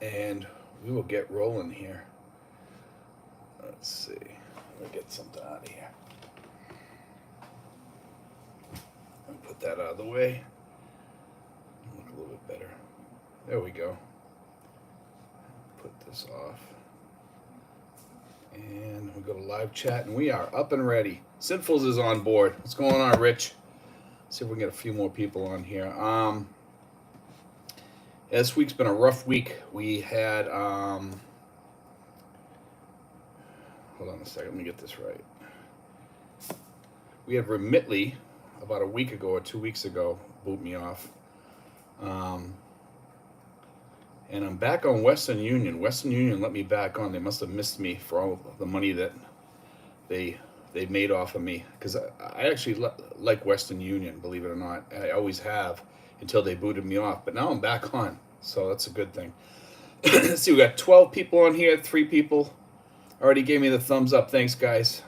and we will get rolling here. Let's see. Let me get something out of here. I'll put that out of the way. Look a little bit better. There we go. Put this off. And we go to live chat, and we are up and ready. Sinfuls is on board. What's going on, Rich? Let's see if we can get a few more people on here. This week's been a rough week. We had hold on a second, let me get this right. We had Remitly about a week ago or 2 weeks ago boot me off. And I'm back on Western Union. Western Union let me back on. They must have missed me for all the money that they made off of me. Because I actually like Western Union, believe it or not. I always have until they booted me off. But now I'm back on, so that's a good thing. Let's see, we got 12 people on here. 3 people already gave me the thumbs up. Thanks, guys.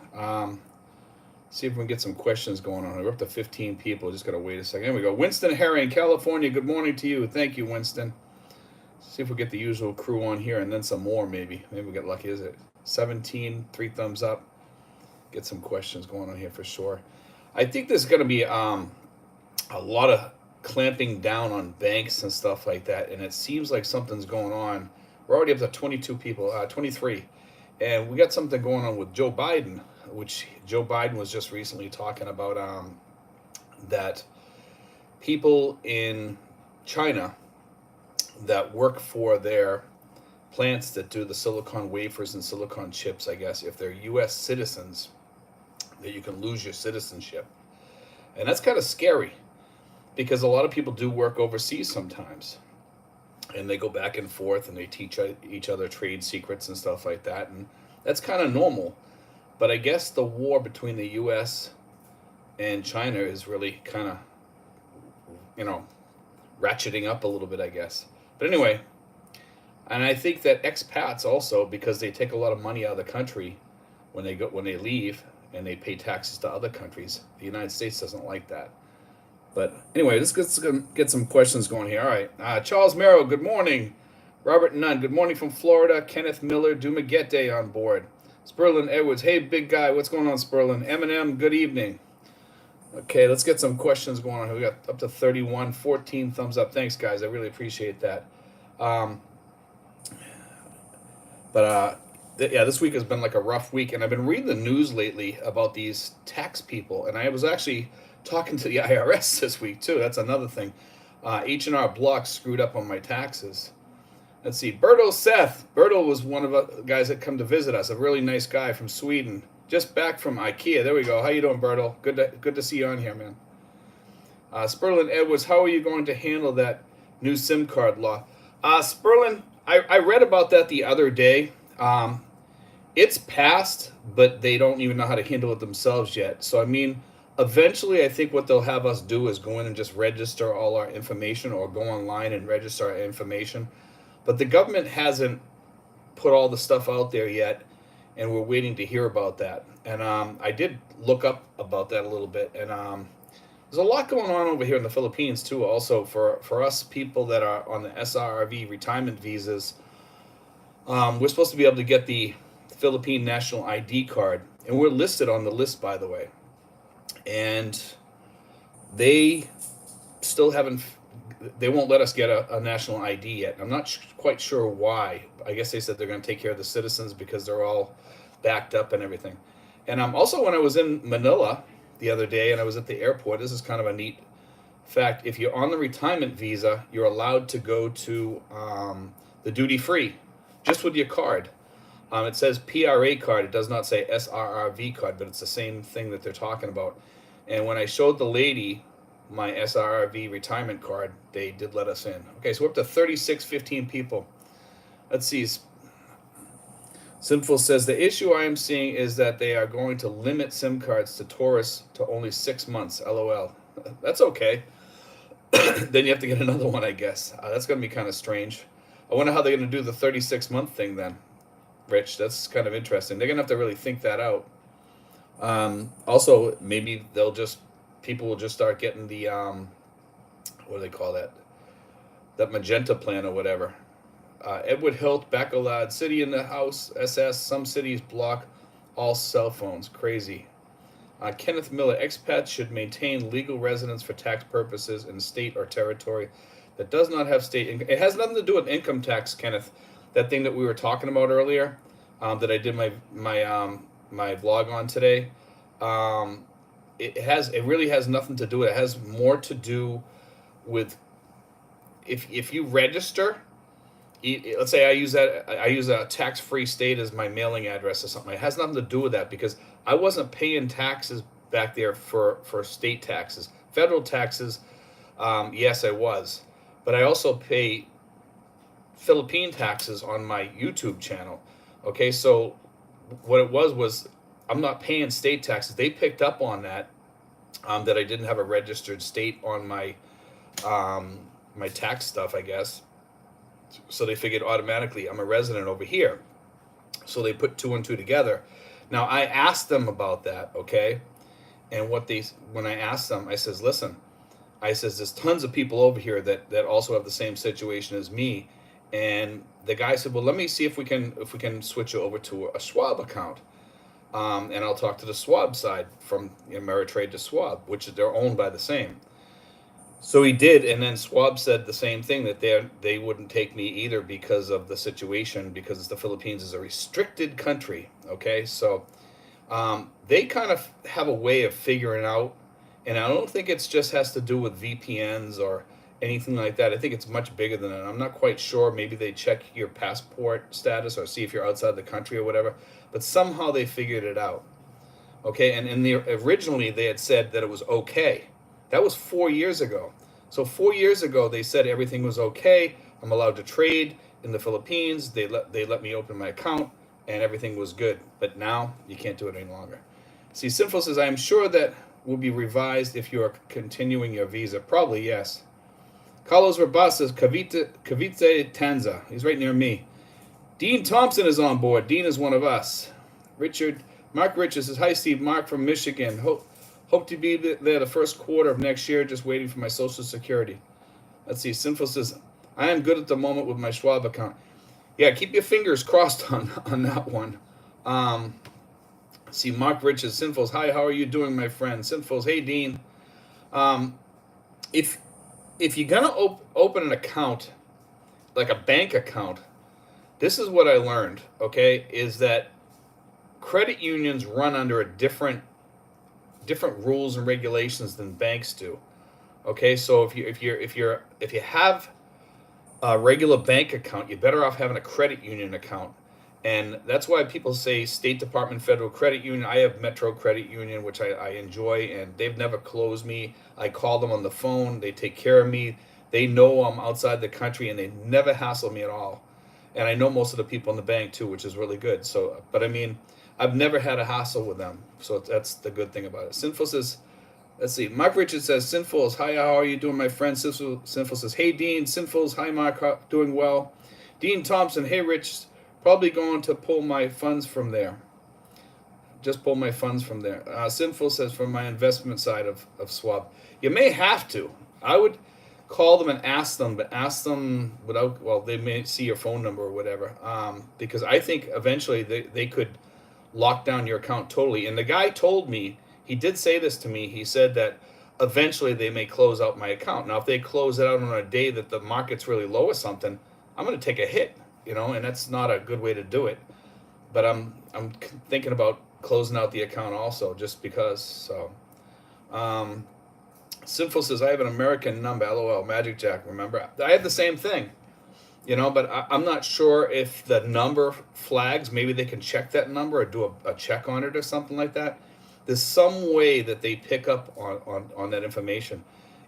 See if we can get some questions going on. We're up to 15 people. Just got to wait a second. Here we go. Winston Herring, California. Good morning to you. Thank you, Winston. See if we get the usual crew on here and then some more maybe. Maybe we get lucky. Is it 17? 3 thumbs up. Get some questions going on here for sure. I think there's going to be a lot of clamping down on banks and stuff like that, and it seems like something's going on. We're already up to 22 people, 23. And we got something going on with Joe Biden, which Joe Biden was just recently talking about that people in China that work for their plants that do the silicon wafers and silicon chips, I guess, if they're U.S. citizens, that you can lose your citizenship. And that's kind of scary because a lot of people do work overseas sometimes. And they go back and forth and they teach each other trade secrets and stuff like that. And that's kind of normal. But I guess the war between the U.S. and China is really kind of, ratcheting up a little bit, I guess. But anyway, and I think that expats also, because they take a lot of money out of the country when they leave and they pay taxes to other countries. The United States doesn't like that. But anyway, let's get some questions going here. All right, Charles Merrill, good morning. Robert Nunn, good morning from Florida. Kenneth Miller, Dumagete on board. Sperlin Edwards, hey big guy, what's going on, Sperlin? Eminem, good evening. Okay, let's get some questions going on. We got up to 31, 14 thumbs up. Thanks, guys. I really appreciate that. This week has been like a rough week, and I've been reading the news lately about these tax people, and I was actually talking to the IRS this week too. That's another thing. H&R Block screwed up on my taxes. Let's see. Berto Seth. Berto was one of the guys that come to visit us. A really nice guy from Sweden. Just back from IKEA. There we go. How you doing, Berto? Good to see you on here, man. Sperlin Edwards, how are you going to handle that new SIM card law? Sperlin, I read about that the other day. It's passed, but they don't even know how to handle it themselves yet. So, I mean, eventually I think what they'll have us do is go in and just register all our information or go online and register our information. But the government hasn't put all the stuff out there yet, and we're waiting to hear about that. And I did look up about that a little bit, and there's a lot going on over here in the Philippines too. Also, for us people that are on the SRRV retirement visas, we're supposed to be able to get the Philippine National ID card, and we're listed on the list, by the way. And they still haven't. They won't let us get a national ID yet. I'm not quite sure why. I guess they said they're going to take care of the citizens because they're all backed up and everything. And also, when I was in Manila the other day and I was at the airport, this is kind of a neat fact. If you're on the retirement visa, you're allowed to go to the duty free just with your card. It says PRA card. It does not say SRRV card, but it's the same thing that they're talking about. And when I showed the lady my SRRV retirement card, they did let us in. Okay, so we're up to 15 people. Let's see. Sinful says, the issue I am seeing is that they are going to limit SIM cards to tourists to only 6 months. LOL. That's okay. Then you have to get another one, I guess. That's going to be kind of strange. I wonder how they're going to do the 36-month thing then, Rich. That's kind of interesting. They're going to have to really think that out. Also, maybe people will just start getting the, what do they call that? That magenta plan or whatever. Edward Hilt, Bacolod, City in the House, SS. Some cities block all cell phones. Crazy. Kenneth Miller, expats should maintain legal residence for tax purposes in state or territory that does not have state income. It has nothing to do with income tax, Kenneth. That thing that we were talking about earlier, that I did my vlog on today. It really has nothing to do with it. It has more to do with if you register. Let's say I use a tax-free state as my mailing address or something. It has nothing to do with that because I wasn't paying taxes back there for state taxes. Federal taxes, yes, I was, but I also pay Philippine taxes on my YouTube channel. Okay, so what it was I'm not paying state taxes. They picked up on that, that I didn't have a registered state on my my tax stuff, I guess. So they figured automatically I'm a resident over here. So they put two and two together. Now I asked them about that, okay? And when I asked them, I says, listen, I says there's tons of people over here that also have the same situation as me. And the guy said, well, let me see if we can switch you over to a Schwab account. And I'll talk to the Schwab side from Ameritrade to Schwab, which they're owned by the same. So he did, and then Schwab said the same thing, that they wouldn't take me either because of the situation, because the Philippines is a restricted country. Okay, so they kind of have a way of figuring out, and I don't think it just has to do with VPNs or anything like that. I think it's much bigger than that. I'm not quite sure. Maybe they check your passport status or see if you're outside the country or whatever. But somehow they figured it out. Okay, and originally they had said that it was okay. That was 4 years ago. So 4 years ago, they said everything was okay. I'm allowed to trade in the Philippines. They let me open my account, and everything was good. But now you can't do it any longer. See, Sinful says, I am sure that will be revised if you are continuing your visa. Probably, yes. Carlos Rabas says, Cavite Tanza. He's right near me. Dean Thompson is on board. Dean is one of us. Mark Richards says, hi, Steve. Mark from Michigan. Hope to be there the first quarter of next year, just waiting for my Social Security. Let's see. Sinful says, I am good at the moment with my Schwab account. Yeah, keep your fingers crossed on that one. See, Mark Richards, Sinfuls, hi, how are you doing, my friend? Sinfuls, hey, Dean. If you're going to open an account, like a bank account, this is what I learned, okay, is that credit unions run under a different rules and regulations than banks do. Okay, so if you have a regular bank account, you're better off having a credit union account. And that's why people say State Department, Federal Credit Union. I have Metro Credit Union, which I enjoy, and they've never closed me. I call them on the phone. They take care of me. They know I'm outside the country, and they never hassle me at all. And I know most of the people in the bank, too, which is really good. So, but I mean, I've never had a hassle with them. So that's the good thing about it. Sinful says, let's see. Mark Richards says, Sinfuls, hi, how are you doing, my friend? Sinful says, hey, Dean. Sinfuls, hi, Mark, doing well. Dean Thompson, hey, Rich, probably going to pull my funds from there. Just pull my funds from there. Sinful says, from my investment side of Schwab. You may have to. I would call them and ask them, but ask them without, well, they may see your phone number or whatever. Because I think eventually they could lock down your account totally. And the guy told me, he did say this to me, he said that eventually they may close out my account. Now, if they close it out on a day that the market's really low or something, I'm going to take a hit, and that's not a good way to do it. But I'm thinking about closing out the account also, just because. So, Sinful says, I have an American number, LOL, Magic Jack, remember? I have the same thing. But I'm not sure if the number flags. Maybe they can check that number or do a check on it or something like that. There's some way that they pick up on that information,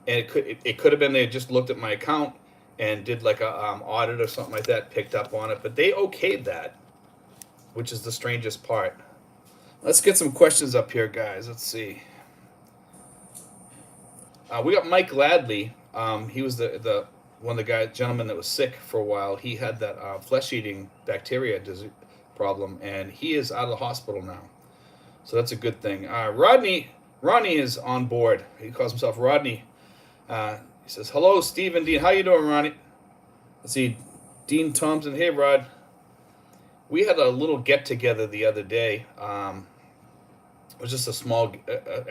and it could have been they just looked at my account and did like a audit or something like that, picked up on it, but they okayed that, which is the strangest part. Let's get some questions up here, guys. Let's see. We got Mike Gladley. He was the one of the gentlemen that was sick for a while. He had that flesh-eating bacteria problem, and he is out of the hospital now. So that's a good thing. Ronnie is on board. He calls himself Rodney. He says, hello, Steve and Dean. How you doing, Ronnie? Let's see. Dean Thompson, hey Rod. We had a little get together the other day. It was just a small,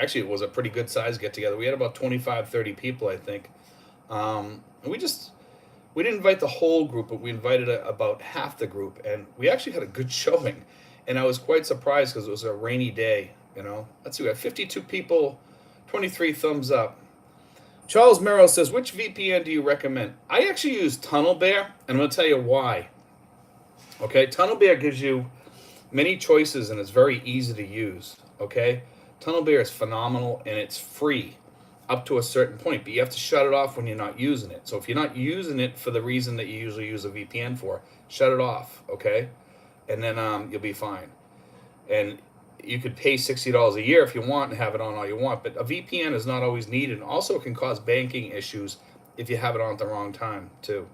actually, it was a pretty good size get together. We had about 25, 30 people, I think. And we didn't invite the whole group, but we invited about half the group. And we actually had a good showing. And I was quite surprised because it was a rainy day, you know. Let's see, we had 52 people, 23 thumbs up. Charles Merrill says, which VPN do you recommend? I actually use Tunnel Bear, and I'm going to tell you why. Okay, Tunnel Bear gives you many choices, and it's very easy to use. Okay, Tunnel Bear is phenomenal, and it's free up to a certain point, but you have to shut it off when you're not using it. So if you're not using it for the reason that you usually use a VPN for, shut it off, okay? And then you'll be fine. And you could pay $60 a year if you want and have it on all you want, but a VPN is not always needed, and also can cause banking issues if you have it on at the wrong time, too.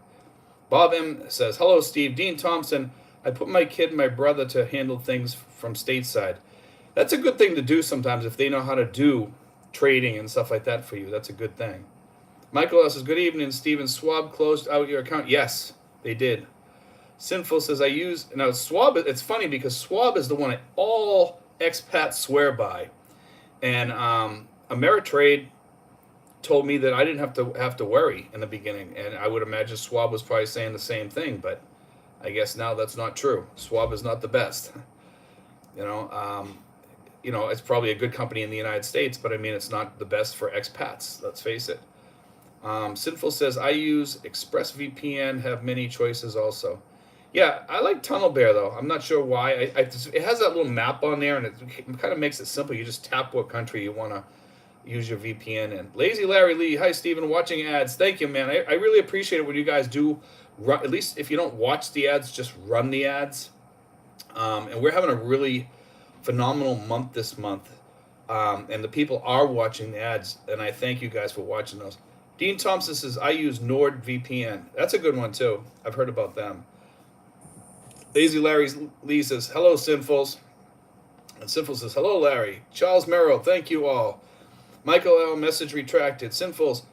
Bob M. says, hello, Steve. Dean Thompson, I put my kid and my brother to handle things from stateside. That's a good thing to do sometimes if they know how to do trading and stuff like that for you. That's a good thing. Michael S. says, good evening, Steven. Schwab closed out your account. Yes, they did. Sinful says, I use, now Schwab, it's funny because Schwab is the one that all expats swear by. And Ameritrade told me that I didn't have to worry in the beginning. And I would imagine Schwab was probably saying the same thing, but I guess now that's not true. Schwab is not the best. You know, it's probably a good company in the United States, but I mean, it's not the best for expats, let's face it. Sinful says, I use ExpressVPN, have many choices also. Yeah, I like Tunnel Bear, though. I'm not sure why. It has that little map on there, and it kind of makes it simple. You just tap what country you want to use your VPN in. Lazy Larry Lee, hi, Stephen, watching ads. Thank you, man. I really appreciate it when you guys do, at least if you don't watch the ads, just run the ads. And we're having a really phenomenal month this month. And the people are watching the ads, and I thank you guys for watching those. Dean Thompson says, I use NordVPN. That's a good one, too. I've heard about them. Lazy Larry Lee says, hello, Sinfuls. And Sinful says, hello, Larry. Charles Merrill, thank you all. Michael L. message retracted. Sinfuls,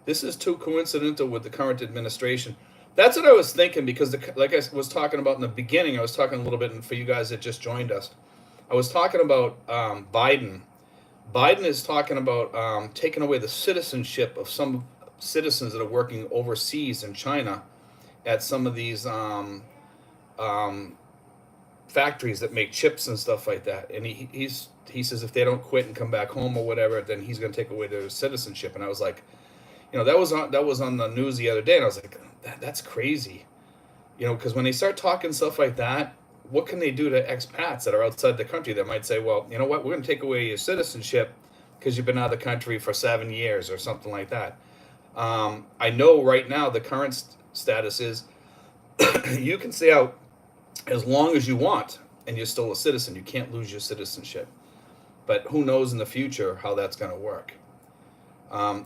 this is too coincidental with the current administration. That's what I was thinking because, like I was talking about in the beginning, I was talking a little bit, and for you guys that just joined us, I was talking about Biden. Biden is talking about taking away the citizenship of some citizens that are working overseas in China at some of these factories that make chips and stuff like that. And he says if they don't quit and come back home or whatever, then he's going to take away their citizenship. And I was like, you know, that was on the news the other day, and I was like, that's crazy, you know, because when they start talking stuff like that, what can they do to expats that are outside the country that might say, well, you know what, we're going to take away your citizenship because you've been out of the country for 7 years or something like that. I know right now the current status is you can stay out as long as you want and you're still a citizen. You can't lose your citizenship. But who knows in the future how that's going to work.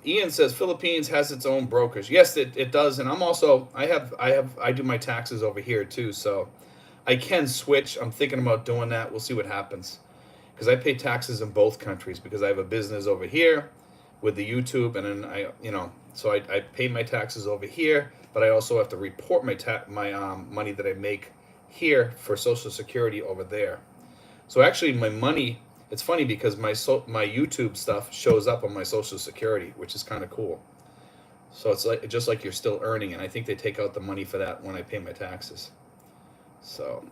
Ian says Philippines has its own brokers. Yes, it does. And I'm also, I do my taxes over here too. So I can switch. I'm thinking about doing that. We'll see what happens. Because I pay taxes in both countries because I have a business over here with the YouTube, and then so I pay my taxes over here, but I also have to report my money that I make here for Social Security over there. So actually my money, it's funny because my YouTube stuff shows up on my Social Security, which is kind of cool. So it's like just like you're still earning, and I think they take out the money for that when I pay my taxes. So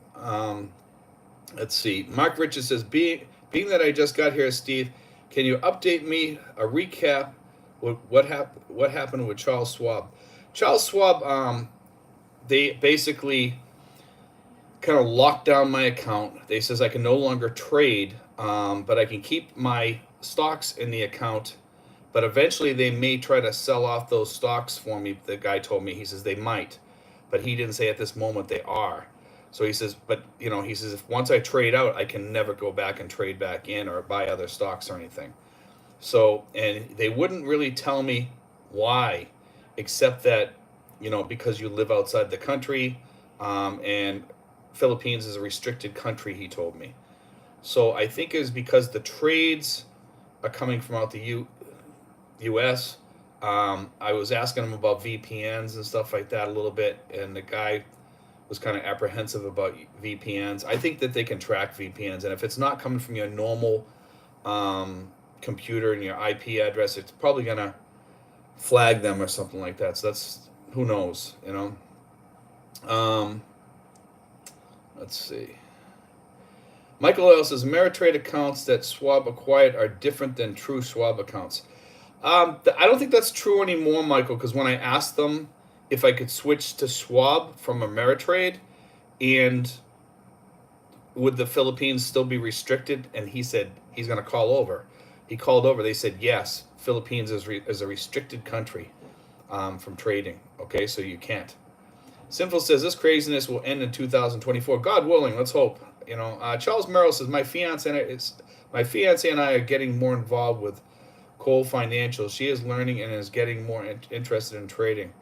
let's see. Mark Richards says, being that I just got here, Steve, can you update me a recap what happened with Charles Schwab? Charles Schwab, they basically kind of locked down my account. They says I can no longer trade, but I can keep my stocks in the account. But eventually they may try to sell off those stocks for me. The guy told me, he says they might, but he didn't say at this moment they are. So he says, but he says if once I trade out, I can never go back and trade back in or buy other stocks or anything. So, and they wouldn't really tell me why, except that, because you live outside the country, and Philippines is a restricted country, he told me. So I think it's because the trades are coming from out the U.S. I was asking him about VPNs and stuff like that a little bit, and the guy was kind of apprehensive about VPNs. I think that they can track VPNs, and if it's not coming from your normal computer and your IP address, it's probably gonna flag them or something like that. So that's, who knows, you know. Let's see. Michael Oil says Ameritrade accounts that Schwab acquired are different than true Schwab accounts. I don't think that's true anymore, Michael, because when I asked them if I could switch to Schwab from Ameritrade, and would the Philippines still be restricted, and he said he's going to call over. He called over. They said, yes, Philippines is a restricted country from trading. Okay, so you can't. Sinful says this craziness will end in 2024. God willing, let's hope. You know, Charles Merrill says my fiance and I are getting more involved with Cole Financial. She is learning and is getting more interested in trading.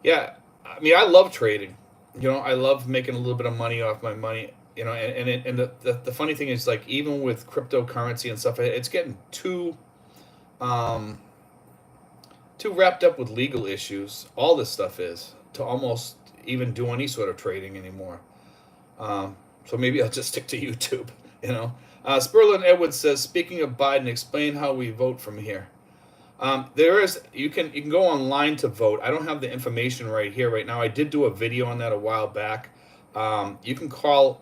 Yeah, I mean, I love trading. You know, I love making a little bit of money off my money. You know, and the funny thing is, like, even with cryptocurrency and stuff, it's getting too wrapped up with legal issues. All this stuff is, to almost even do any sort of trading anymore. So maybe I'll just stick to YouTube. You know, Sperlin Edwards says, speaking of Biden, explain how we vote from here. There is, you can go online to vote. I don't have the information right here right now. I did do a video on that a while back. You can call.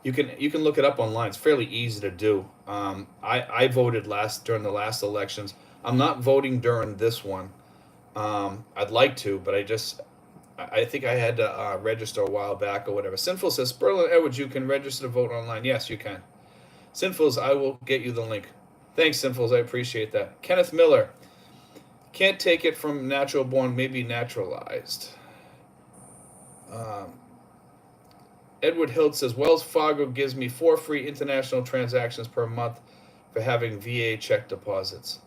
You can look it up online. It's fairly easy to do. I voted during the last elections. I'm not voting during this one. I'd like to, but I think I had to register a while back or whatever. Sinful says, Sperlin Edwards, you can register to vote online. Yes, you can. Sinfuls, I will get you the link. Thanks, Sinfuls. I appreciate that. Kenneth Miller, can't take it from natural born, maybe naturalized. Edward Hilt says, Wells Fargo gives me 4 free international transactions per month for having VA check deposits.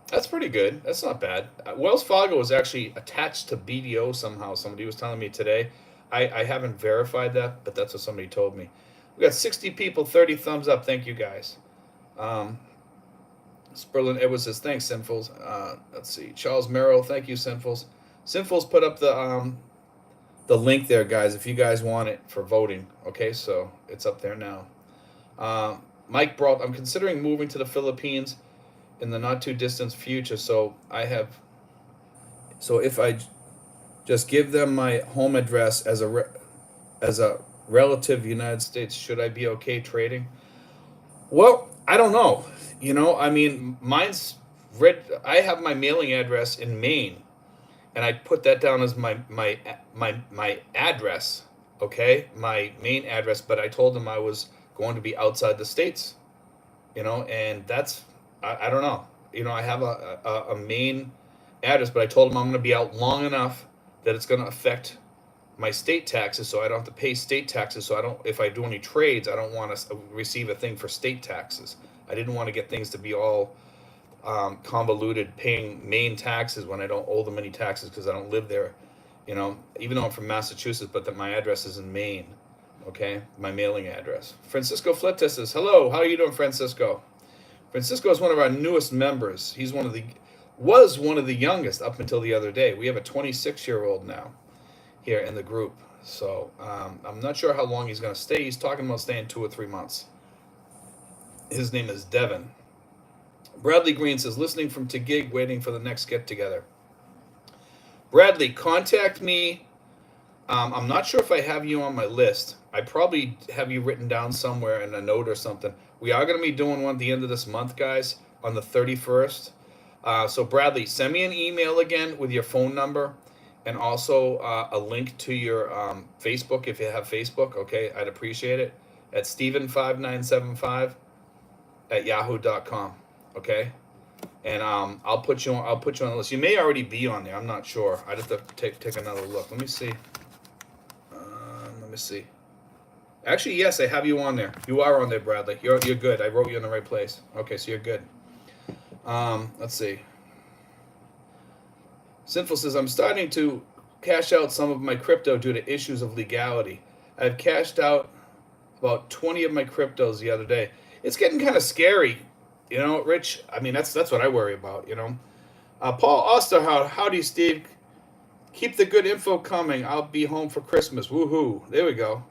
That's pretty good. That's not bad. Wells Fargo is actually attached to BDO somehow. Somebody was telling me today. I haven't verified that, but that's what somebody told me. We got 60 people, 30 thumbs up. Thank you, guys. Sperlin Edwards says, thanks, Sinfuls. Let's see. Charles Merrill, thank you, Sinfuls. Sinfuls put up the link there, guys, if you guys want it for voting. Okay, so it's up there now. Mike Brault, I'm considering moving to the Philippines in the not too distant future. So if I just give them my home address as a relative United States, should I be okay trading? Well, I don't know. You know, I mean, I have my mailing address in Maine, and I put that down as my address, okay, my main address. But I told them I was going to be outside the states, you know, and that's, I don't know. You know, I have a main address, but I told them I'm going to be out long enough that it's going to affect my state taxes, so I don't have to pay state taxes. So if I do any trades, I don't want to receive a thing for state taxes. I didn't want to get things to be all convoluted, paying Maine taxes when I don't owe them any taxes because I don't live there, you know, even though I'm from Massachusetts, but that my address is in Maine, okay, my mailing address. Francisco Fleta says, hello, how are you doing, Francisco? Francisco is one of our newest members. He's was one of the youngest up until the other day. We have a 26-year-old now here in the group. So I'm not sure how long he's going to stay. He's talking about staying 2 or 3 months. His name is Devin. Bradley Green says, listening from Taguig, waiting for the next get-together. Bradley, contact me. I'm not sure if I have you on my list. I probably have you written down somewhere in a note or something. We are going to be doing one at the end of this month, guys, on the 31st. So, Bradley, send me an email again with your phone number and also a link to your Facebook, if you have Facebook, okay? I'd appreciate it. At Steven5975 @yahoo.com. Okay, and I'll put you on the list. You may already be on there. I'm not sure. I'd have to take another look. Let me see. Actually, yes, I have you on there. You are on there, Bradley. You're good. I wrote you in the right place. Okay, so you're good. Let's see. Sinful says, I'm starting to cash out some of my crypto due to issues of legality. I've cashed out about 20 of my cryptos the other day. It's getting kind of scary. You know, Rich, I mean, that's what I worry about, you know. Paul Osterhout, howdy, Steve. Keep the good info coming. I'll be home for Christmas. Woohoo! There we go.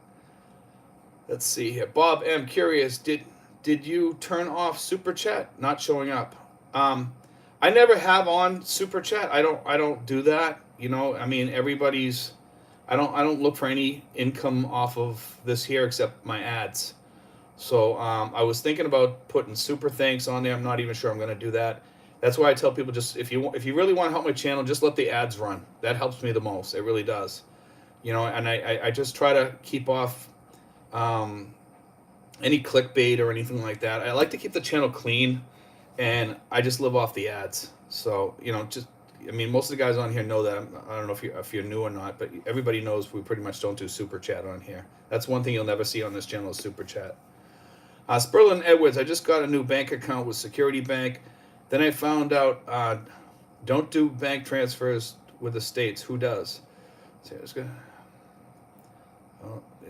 Let's see here. Bob M. Curious. Did you turn off Super Chat? Not showing up. I never have on Super Chat. I don't do that. You know, I mean, everybody's. I don't look for any income off of this here except my ads. So I was thinking about putting super thanks on there. I'm not even sure I'm going to do that. That's why I tell people, just if you really want to help my channel, just let the ads run. That helps me the most. It really does. You know, and I just try to keep off any clickbait or anything like that. I like to keep the channel clean, and I just live off the ads. So, you know, just, I mean, most of the guys on here know that. I don't know if you're new or not, but everybody knows we pretty much don't do super chat on here. That's one thing you'll never see on this channel is super chat. Sperlin Edwards, I just got a new bank account with Security Bank. Then I found out don't do bank transfers with the states. Who does? So they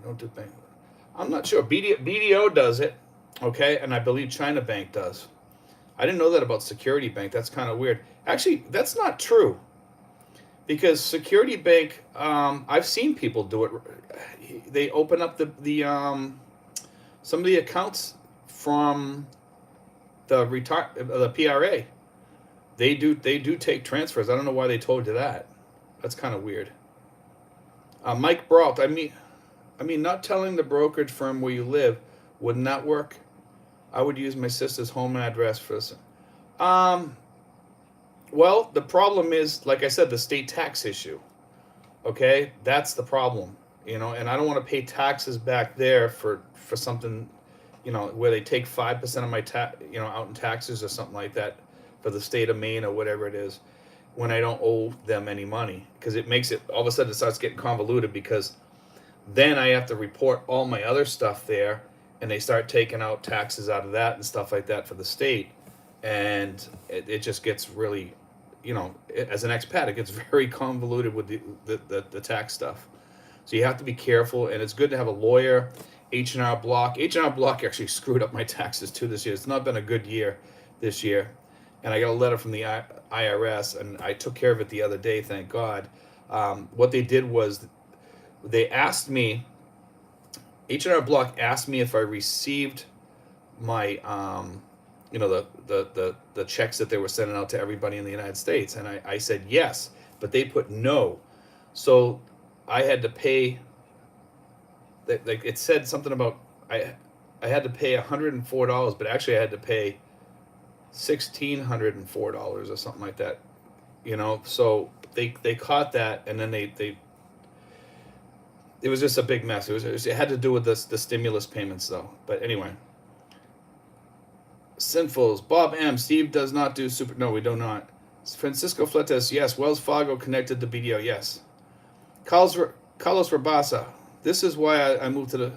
don't do bank. I'm not sure. BDO does it, okay, and I believe China Bank does. I didn't know that about Security Bank. That's kind of weird. Actually, that's not true, because Security Bank, I've seen people do it. They open up the some of the accounts from the PRA. They do take transfers. I don't know why they told you that. That's kind of weird. Mike Brault, I mean, not telling the brokerage firm where you live, wouldn't that work? I would use my sister's home address for this. Well, the problem is, like I said, the state tax issue. Okay, that's the problem. You know, and I don't want to pay taxes back there for something, you know, where they take 5% of my out in taxes or something like that for the state of Maine or whatever it is, when I don't owe them any money, because it makes it, all of a sudden it starts getting convoluted, because then I have to report all my other stuff there, and they start taking out taxes out of that and stuff like that for the state, and it just gets really, you know, as an expat, it gets very convoluted with the tax stuff. So you have to be careful, and it's good to have a lawyer. H&R Block. H&R Block actually screwed up my taxes too this year. It's not been a good year this year. And I got a letter from the IRS, and I took care of it the other day, thank God. What they did was they asked me, H&R Block asked me if I received my, you know, the checks that they were sending out to everybody in the United States. And I said yes, but they put no. So I had to pay, like it said something about, I had to pay $104, but actually I had to pay $1,604 or something like that, you know. So they caught that, and then it was just a big mess. It had to do with the stimulus payments though. But anyway, Sinfuls, Bob M. Steve does not do super. No, we do not. Francisco Fletes, yes. Wells Fargo connected to BDO, yes. Carlos Rabasa, this is why I moved to the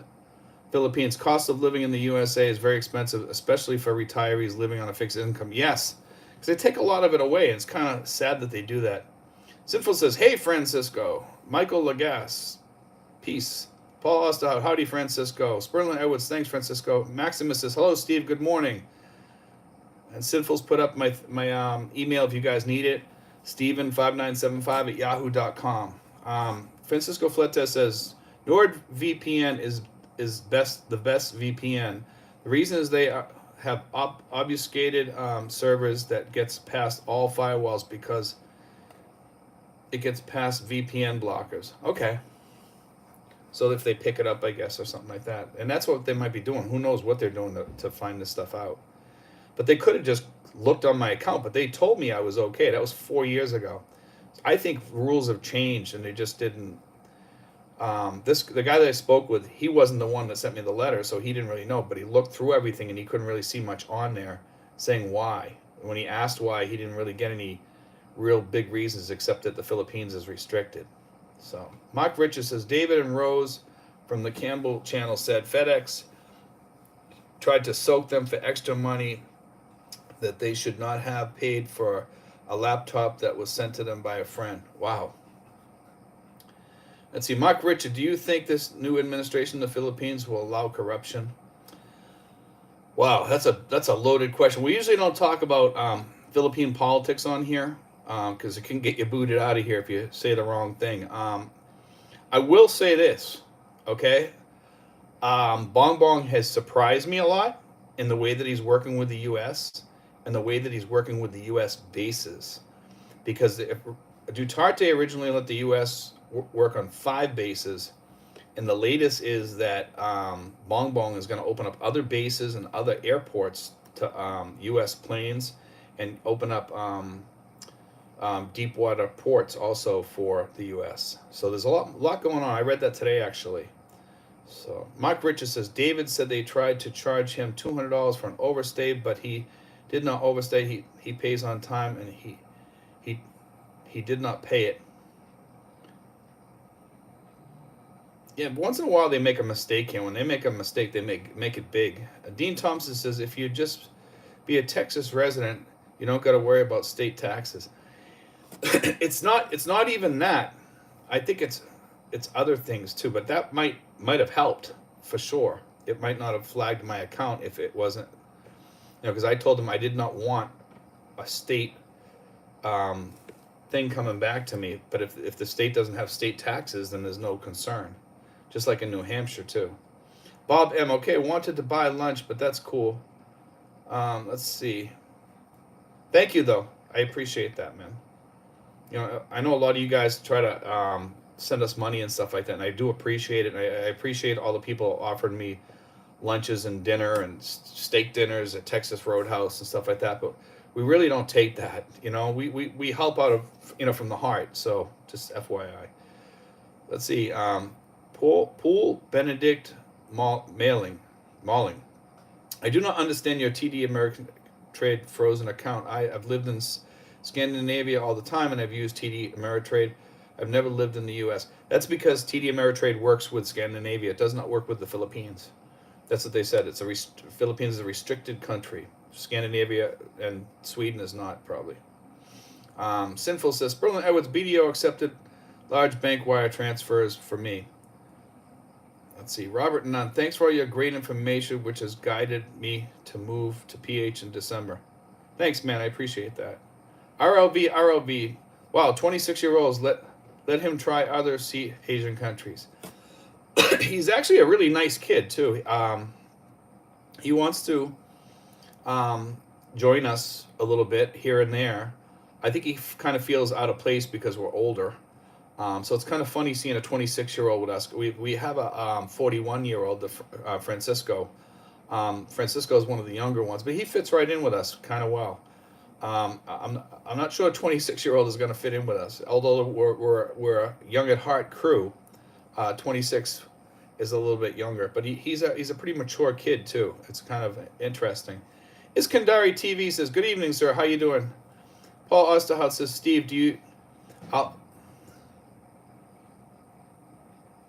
Philippines. Cost of living in the USA is very expensive, especially for retirees living on a fixed income. Yes, because they take a lot of it away, and it's kind of sad that they do that. Sinful says, hey, Francisco. Michael Lagasse, peace. Paul Osterhout, howdy, Francisco. Sperlin Edwards, thanks, Francisco. Maximus says, hello, Steve, good morning. And Sinful's put up my email if you guys need it, Steven5975@yahoo.com. Francisco Fletes says, NordVPN is the best VPN. The reason is they have obfuscated servers that gets past all firewalls, because it gets past VPN blockers. Okay. So if they pick it up, I guess, or something like that. And that's what they might be doing. Who knows what they're doing to find this stuff out. But they could have just looked on my account, but they told me I was okay. That was 4 years ago. I think rules have changed, and they just didn't. The guy that I spoke with, he wasn't the one that sent me the letter, so he didn't really know. But he looked through everything, and he couldn't really see much on there saying why. And when he asked why, he didn't really get any real big reasons, except that the Philippines is restricted. So Mark Richards says, David and Rose from the Campbell channel said FedEx tried to soak them for extra money that they should not have paid for a laptop that was sent to them by a friend. Wow. Let's see, Mark Richard, do you think this new administration in the Philippines will allow corruption? Wow, that's a loaded question. We usually don't talk about Philippine politics on here, because it can get you booted out of here if you say the wrong thing. I will say this, okay? Bong Bong has surprised me a lot in the way that he's working with the U.S. and the way that he's working with the U.S. bases. Because if Duterte originally let the U.S. work on 5 bases, and the latest is that Bong Bong is going to open up other bases and other airports to U.S. planes and open up deep water ports also for the U.S. So there's a lot going on. I read that today, actually. So Mark Richards says, David said they tried to charge him $200 for an overstay, but he did not overstay. He pays on time, and he did not pay it. Yeah, once in a while they make a mistake here. When they make a mistake, they make it big. Dean Thompson says, if you just be a Texas resident, you don't got to worry about state taxes. It's not even that. I think it's other things too, but that might have helped for sure. It might not have flagged my account if it wasn't, because I told them I did not want a state thing coming back to me. But if the state doesn't have state taxes, then there's no concern. Just like in New Hampshire too. Bob M. Okay, wanted to buy lunch, but that's cool. Let's see. Thank you though. I appreciate that, man. I know a lot of you guys try to send us money and stuff like that, and I do appreciate it. I appreciate all the people offering me lunches and dinner and steak dinners at Texas Roadhouse and stuff like that, but we really don't take that. We help out of from the heart. So just FYI. Let's see. Pool Benedict Malling. I do not understand your TD American Trade frozen account. I've lived in Scandinavia all the time, and I've used TD Ameritrade. I've never lived in the U.S. That's because TD Ameritrade works with Scandinavia. It does not work with the Philippines. That's what they said. Philippines is a restricted country. Scandinavia and Sweden is not, probably. Sinful says, Berlin Edwards, BDO accepted large bank wire transfers for me. Let's see. Robert Nunn, thanks for all your great information, which has guided me to move to PH in December. Thanks, man. I appreciate that. RLV. Wow, 26-year-olds, let him try other Asian countries. He's actually a really nice kid, too. He wants to join us a little bit here and there. I think he kind of feels out of place because we're older. So it's kind of funny seeing a 26-year-old with us. We have a 41-year-old, Francisco. Francisco is one of the younger ones, but he fits right in with us kind of well. I'm not sure a 26-year-old is going to fit in with us. Although we're a young at heart crew, 26 is a little bit younger, but he's a pretty mature kid too. It's kind of interesting. Iskandari TV says, "Good evening, sir. How you doing?" Paul Osterhout says, "Steve,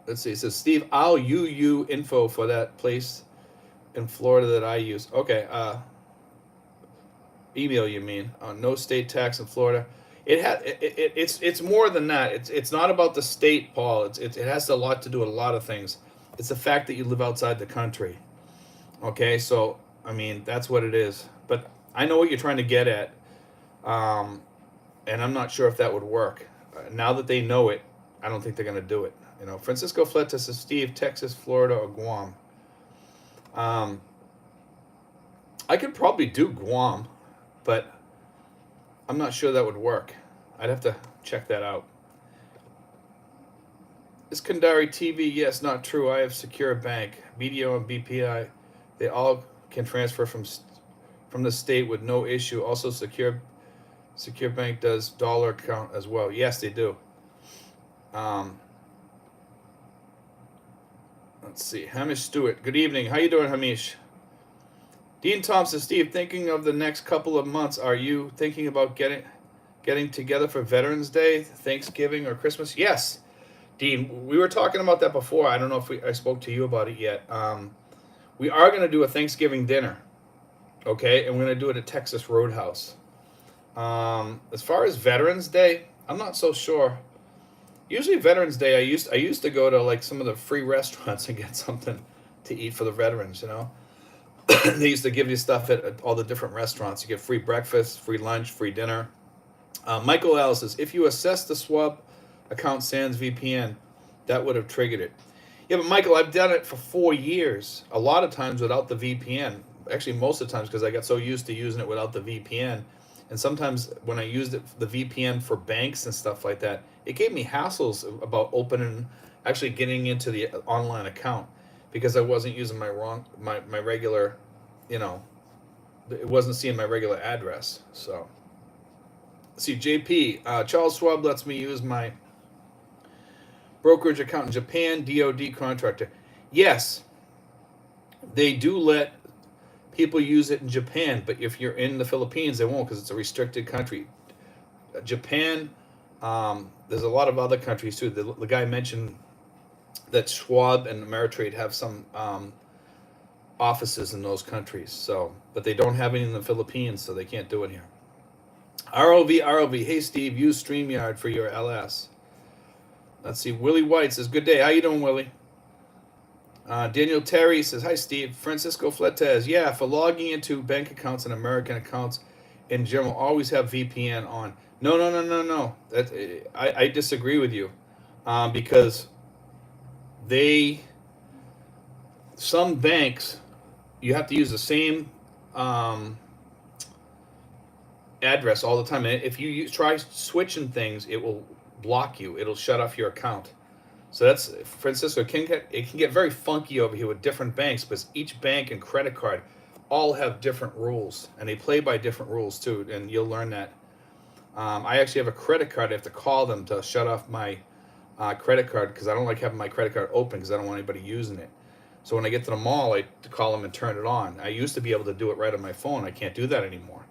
let's see. It says, Steve, I'll you info for that place in Florida that I use. Okay. Email, you mean? No state tax in Florida. It's more than that. It's not about the state, Paul. It has a lot to do with a lot of things. It's the fact that you live outside the country. Okay, so I mean that's what it is. But I know what you're trying to get at, and I'm not sure if that would work. Now that they know it, I don't think they're going to do it. Francisco Fleta says, Steve, Texas, Florida, or Guam. I could probably do Guam, but I'm not sure that would work. I'd have to check that out. Iskandari TV, yes, not true. I have secure bank, BDO and BPI. They all can transfer from the state with no issue. Also, secure bank does dollar account as well. Yes, they do. Let's see. Hamish Stewart. Good evening. How you doing, Hamish? Dean Thompson, Steve, thinking of the next couple of months, are you thinking about getting together for Veterans Day, Thanksgiving, or Christmas? Yes, Dean. We were talking about that before. I don't know if I spoke to you about it yet. We are going to do a Thanksgiving dinner, okay? And we're going to do it at Texas Roadhouse. As far as Veterans Day, I'm not so sure. Usually Veterans Day, I used to go to like some of the free restaurants and get something to eat for the veterans, They used to give you stuff at all the different restaurants. You get free breakfast, free lunch, free dinner. Michael L says, if you assess the swap account sans VPN, that would have triggered it. Yeah, but Michael, I've done it for 4 years. A lot of times without the VPN. Actually, most of the times because I got so used to using it without the VPN. And sometimes when I used it, the VPN for banks and stuff like that, it gave me hassles about opening, actually getting into the online account because I wasn't using my regular, you know, it wasn't seeing my regular address. So, see, JP, Charles Schwab lets me use my brokerage account in Japan, DoD contractor. Yes, they do let people use it in Japan, but if you're in the Philippines, they won't because it's a restricted country. Japan, there's a lot of other countries too. The guy mentioned that Schwab and Ameritrade have some offices in those countries. So, but they don't have any in the Philippines, so they can't do it here. ROV. Hey Steve, use StreamYard for your LS. Let's see. Willie White says, "Good day. How you doing, Willie?" Daniel Terry says, "Hi Steve." Francisco Fletes, yeah, for logging into bank accounts and American accounts in general, always have VPN on. No. I disagree with you, because some banks, you have to use the same address all the time. And if you try switching things, it will block you. It'll shut off your account. So that's, Francisco, it can get very funky over here with different banks, because each bank and credit card all have different rules, and they play by different rules too, and you'll learn that. I actually have a credit card. I have to call them to shut off my credit card because I don't like having my credit card open because I don't want anybody using it. So when I get to the mall, I call them and turn it on. I used to be able to do it right on my phone. I can't do that anymore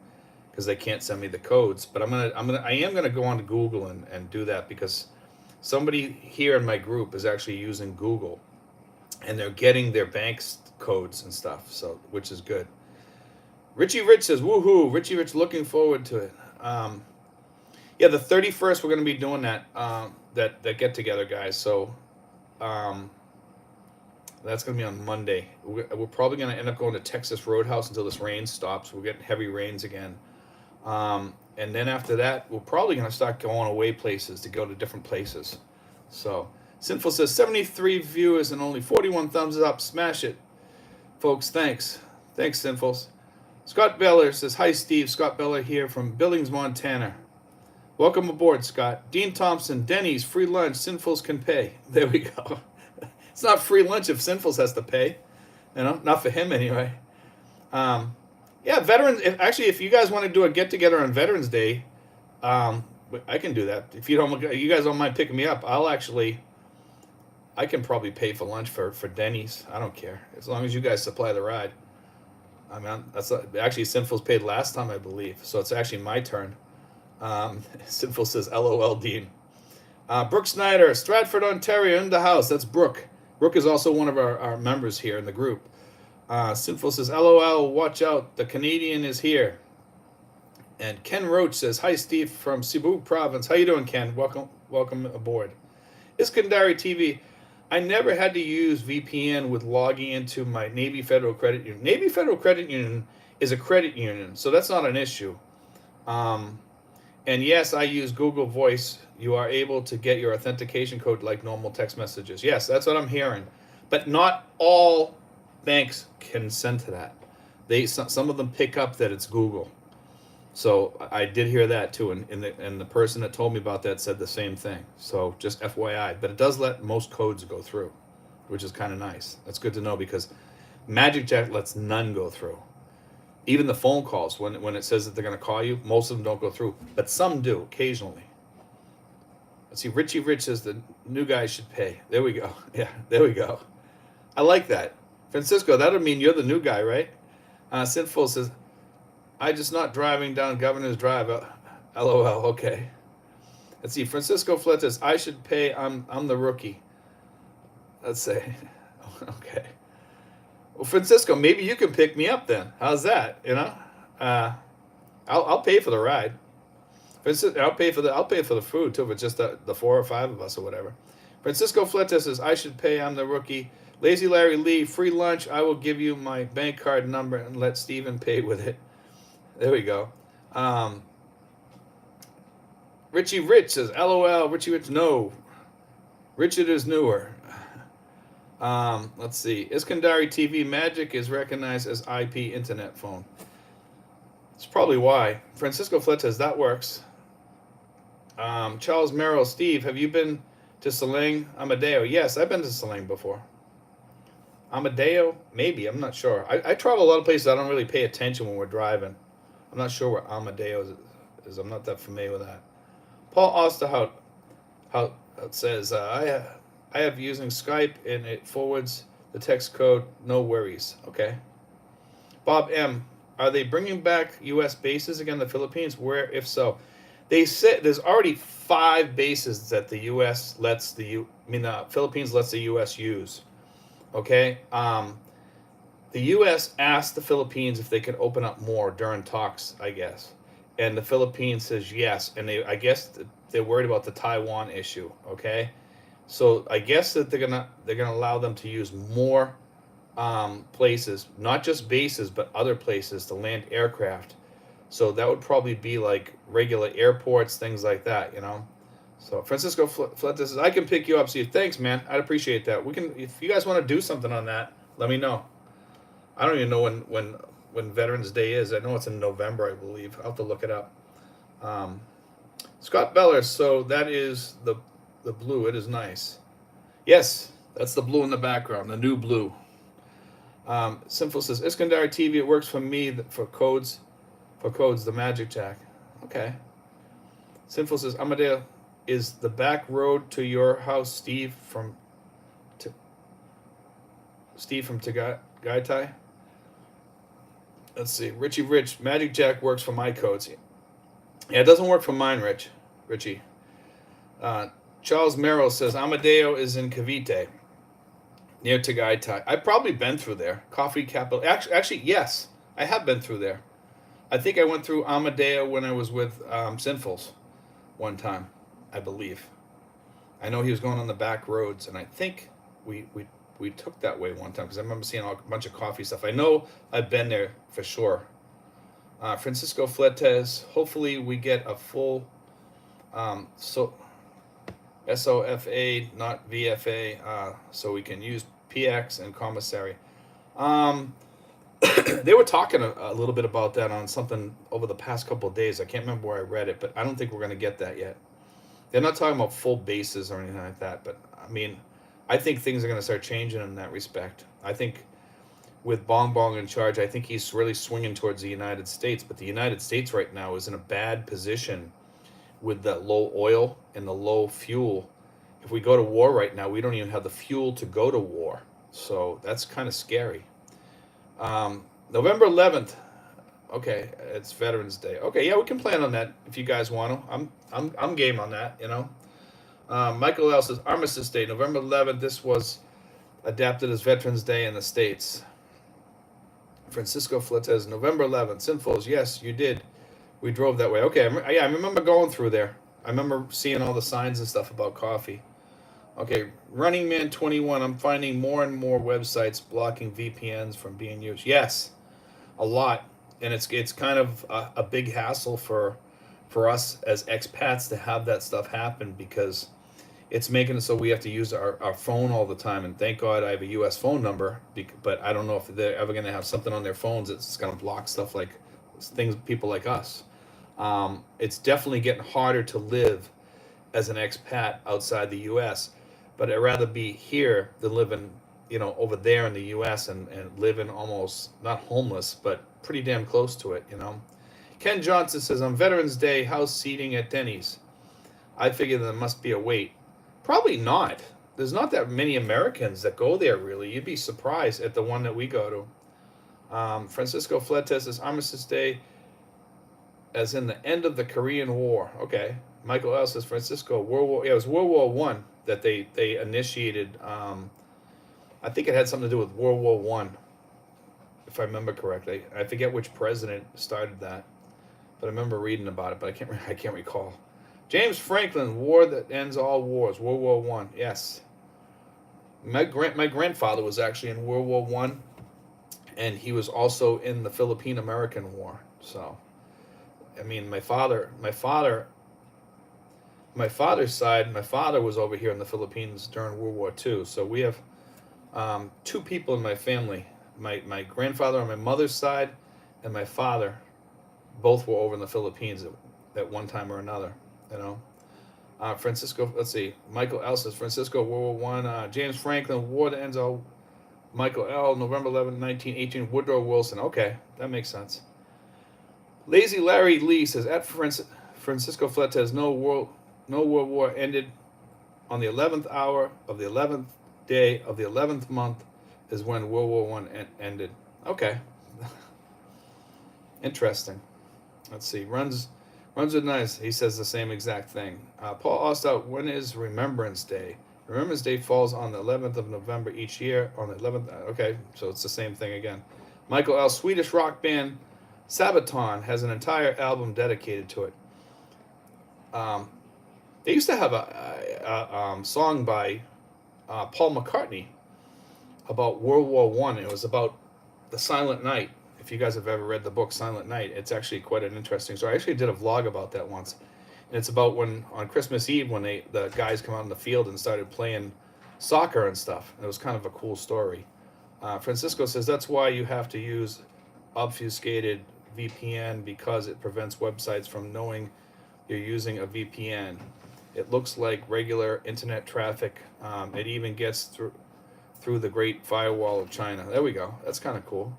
because they can't send me the codes. But I am gonna go on to Google and do that, because somebody here in my group is actually using Google, and they're getting their bank's codes and stuff. So, which is good. Richie Rich says, "Woohoo!" Richie Rich, looking forward to it. Yeah, the 31st we're gonna be doing that that get together, guys. So, that's gonna be on Monday. We're probably gonna end up going to Texas Roadhouse until this rain stops. We're getting heavy rains again. And then after that, we're probably going to start going away places to go to different places. So, Sinful says 73 viewers and only 41 thumbs up. Smash it, folks. Thanks, Sinfuls. Scott Beller says, "Hi, Steve. Scott Beller here from Billings, Montana. Welcome aboard, Scott." Dean Thompson, "Denny's free lunch. Sinfuls can pay." There we go. It's not free lunch if Sinfuls has to pay. Not for him anyway. Yeah, veterans. If you guys want to do a get together on Veterans Day, I can do that. If you guys don't mind picking me up, I can probably pay for lunch for Denny's. I don't care, as long as you guys supply the ride. I mean, that's actually Sinful's paid last time, I believe, so it's actually my turn. Sinful says, "LOL, Dean." Brooke Snyder, Stratford, Ontario, in the house. That's Brooke. Brooke is also one of our members here in the group. Sinful says, "LOL, watch out, the Canadian is here." And Ken Roach says, "Hi Steve from Cebu province." How you doing, Ken? Welcome aboard. Iskandari TV, I never had to use VPN with logging into my Navy Federal Credit Union. Navy Federal Credit Union is a credit union, so that's not an issue. And yes, I use Google Voice. You are able to get your authentication code like normal text messages. Yes, that's what I'm hearing. But not all banks can send to that. Some of them pick up that it's Google. So I did hear that too, and the person that told me about that said the same thing. So just FYI, but it does let most codes go through, which is kind of nice. That's good to know, because Magic Jack lets none go through. Even the phone calls, when it says that they're going to call you, most of them don't go through, but some do occasionally. Let's see, Richie Rich says the new guy should pay. There we go. Yeah, there we go. I like that. Francisco, that'll mean you're the new guy, right? Sinful says, "I just not driving down Governor's Drive." LOL, okay. Let's see, Francisco Fletes, "I should pay, I'm the rookie." Let's say, okay. Well, Francisco, maybe you can pick me up then. How's that? I'll pay for the ride. I'll pay for the food too, if it's just the 4 or 5 of us or whatever. Francisco Fletes says, "I should pay, I'm the rookie." Lazy Larry Lee, "Free lunch. I will give you my bank card number and let Steven pay with it." There we go. Richie Rich says, LOL, Richie Rich, no. Richard is newer. Let's see. Iskandari TV Magic is recognized as IP internet phone. It's probably why. Francisco Fletes, that works. Charles Merrill, Steve, have you been to Salang, Amadeo? Yes, I've been to Salang before. Amadeo? Maybe, I'm not sure. I travel a lot of places. I don't really pay attention when we're driving. I'm not sure where Amadeo is. I'm not that familiar with that. Paul Osterhout says, I have using Skype and it forwards the text code, no worries. Okay. Bob M, are they bringing back U.S. bases again in the Philippines? Where, if so? They said there's already 5 bases that the U.S. lets Philippines lets the U.S. use. Okay. The U.S. asked the Philippines if they could open up more during talks, I guess, and the Philippines says yes, and I guess they're worried about the Taiwan issue. Okay, so I guess that they're gonna allow them to use more places, not just bases, but other places to land aircraft. So that would probably be like regular airports, things like that, So Francisco Flint says, I can pick you up, Steve. Thanks, man. I'd appreciate that. We can, if you guys want to do something on that, let me know. I don't even know when Veterans Day is. I know it's in November, I believe. I'll have to look it up. Scott Beller, so that is the blue. It is nice. Yes, that's the blue in the background, the new blue. Sinful says, Iskandar TV, it works for me for codes, the Magic Jack. Okay. Sinful says, Amadeo, is the back road to your house Steve from Tagaytay? Let's see. Richie Rich, Magic Jack works for my codes. Yeah, it doesn't work for mine, Richie. Charles Merrill says, Amadeo is in Cavite, near Tagaytay. I've probably been through there. Coffee capital. Actually, yes, I have been through there. I think I went through Amadeo when I was with Sinfuls one time, I believe. I know he was going on the back roads, and I think we took that way one time because I remember seeing a bunch of coffee stuff. I know I've been there for sure. Francisco Fletes, hopefully we get a full SOFA, not VFA, so we can use PX and commissary. They were talking a little bit about that on something over the past couple of days. I can't remember where I read it, but I don't think we're going to get that yet. They're not talking about full bases or anything like that, but I mean, I think things are going to start changing in that respect. I think with Bong Bong in charge, I think he's really swinging towards the United States, but the United States right now is in a bad position with the low oil and the low fuel. If we go to war right now, we don't even have the fuel to go to war. So that's kind of scary. November 11th. Okay, it's Veterans Day. Okay, yeah, we can plan on that if you guys want to. I'm game on that, Michael L says Armistice Day, November 11th. This was adapted as Veterans Day in the States. Francisco Fletes, November 11th. Sinfuls, yes, you did. We drove that way. Okay, I remember going through there. I remember seeing all the signs and stuff about coffee. Okay, Running Man 21. I'm finding more and more websites blocking VPNs from being used. Yes, a lot, and it's kind of a big hassle for us as expats to have that stuff happen because it's making it so we have to use our phone all the time. And thank God I have a U.S. phone number, but I don't know if they're ever going to have something on their phones that's going to block stuff like people like us. It's definitely getting harder to live as an expat outside the U.S., but I'd rather be here than living, over there in the U.S. and living almost not homeless, but pretty damn close to it, Ken Johnson says, on Veterans Day, house seating at Denny's. I figure there must be a wait. Probably not. There's not that many Americans that go there, really. You'd be surprised at the one that we go to. Francisco Fletes says, Armistice Day, as in the end of the Korean War. Okay. Michael L. says, Francisco, it was World War One that they initiated. I think it had something to do with World War One, if I remember correctly. I forget which president started that, but I remember reading about it, but I can't recall. James Franklin, War That Ends All Wars, World War One. Yes. My grandfather was actually in World War One, and he was also in the Philippine American War. So, I mean, my father my father's side, my father was over here in the Philippines during World War II. So we have two people in my family. My grandfather on my mother's side and my father both were over in the Philippines at one time or another, you know. Francisco, let's see. Michael L says Francisco, World War One. James Franklin, War that ends all. Michael L, November 11, 1918. Woodrow Wilson. Okay, that makes sense. Lazy Larry Lee says at Francisco Fletes, no World War ended on the 11th hour of the 11th day of the 11th month is when World War One ended. Okay, interesting. Let's see. Runs with nice. He says the same exact thing. Paul asked out, when is Remembrance Day? Remembrance Day falls on the 11th of November each year. On the 11th, okay, so it's the same thing again. Michael L. Swedish rock band Sabaton has an entire album dedicated to it. They used to have a song by Paul McCartney about World War One. It was about the Silent Night. If you guys have ever read the book Silent Night, it's actually quite an interesting story. I actually did a vlog about that once. And it's about when on Christmas Eve when the guys come out in the field and started playing soccer and stuff. It was kind of a cool story. Francisco says that's why you have to use obfuscated VPN because it prevents websites from knowing you're using a VPN. It looks like regular internet traffic. It even gets through the Great Firewall of China. There we go. That's kind of cool.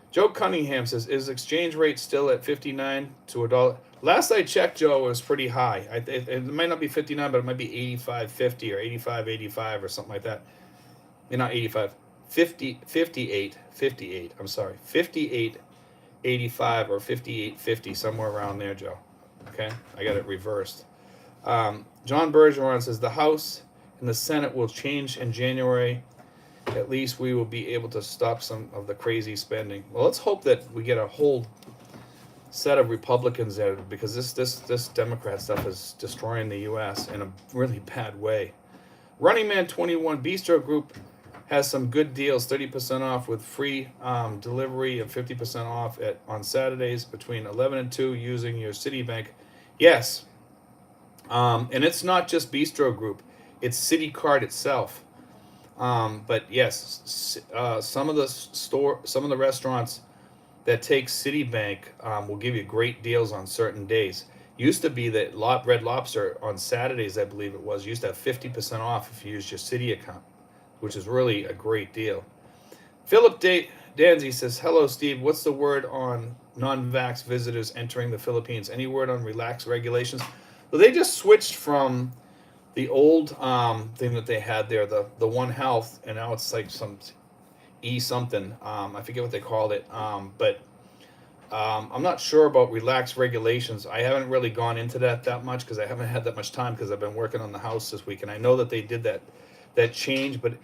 Joe Cunningham says, is exchange rate still at 59 to a dollar? Last I checked, Joe, it was pretty high. It might not be 59, but it might be 85.50 or 85.85 or something like that. Not 85, 58. I'm sorry, 58.85 or 58.50, somewhere around there, Joe. Okay, I got it reversed. John Bergeron says, the House and the Senate will change in January. At least we will be able to stop some of the crazy spending. Well, let's hope that we get a whole set of Republicans there because this Democrat stuff is destroying the U.S. in a really bad way. Running Man 21 Bistro Group has some good deals, 30% off with free delivery and 50% off on Saturdays between 11 and 2 using your Citibank. Yes, and it's not just Bistro Group, it's CitiCard itself. But yes, some of the restaurants that take Citibank will give you great deals on certain days. Used to be that Red Lobster on Saturdays, I believe it was, used to have 50% off if you used your Citi account, which is really a great deal. Philip Danzy says, hello, Steve. What's the word on non-vax visitors entering the Philippines? Any word on relaxed regulations? Well, they just switched from the old thing that they had there, the One Health, and now it's like some something. I forget what they called it. But I'm not sure about relaxed regulations. I haven't really gone into that much because I haven't had that much time because I've been working on the house this week, and I know that they did that change. But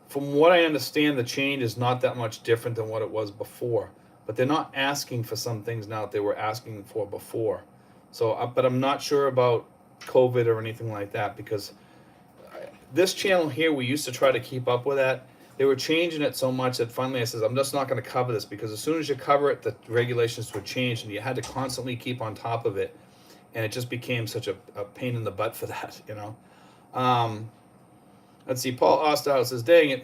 from what I understand, the change is not that much different than what it was before. But they're not asking for some things now that they were asking for before. So, but I'm not sure about COVID or anything like that because this channel here, we used to try to keep up with that. They were changing it so much that finally I said, I'm just not going to cover this because as soon as you cover it, the regulations would change and you had to constantly keep on top of it. And it just became such a pain in the butt for that, you know. Let's see. Paul Osterhouse says, dang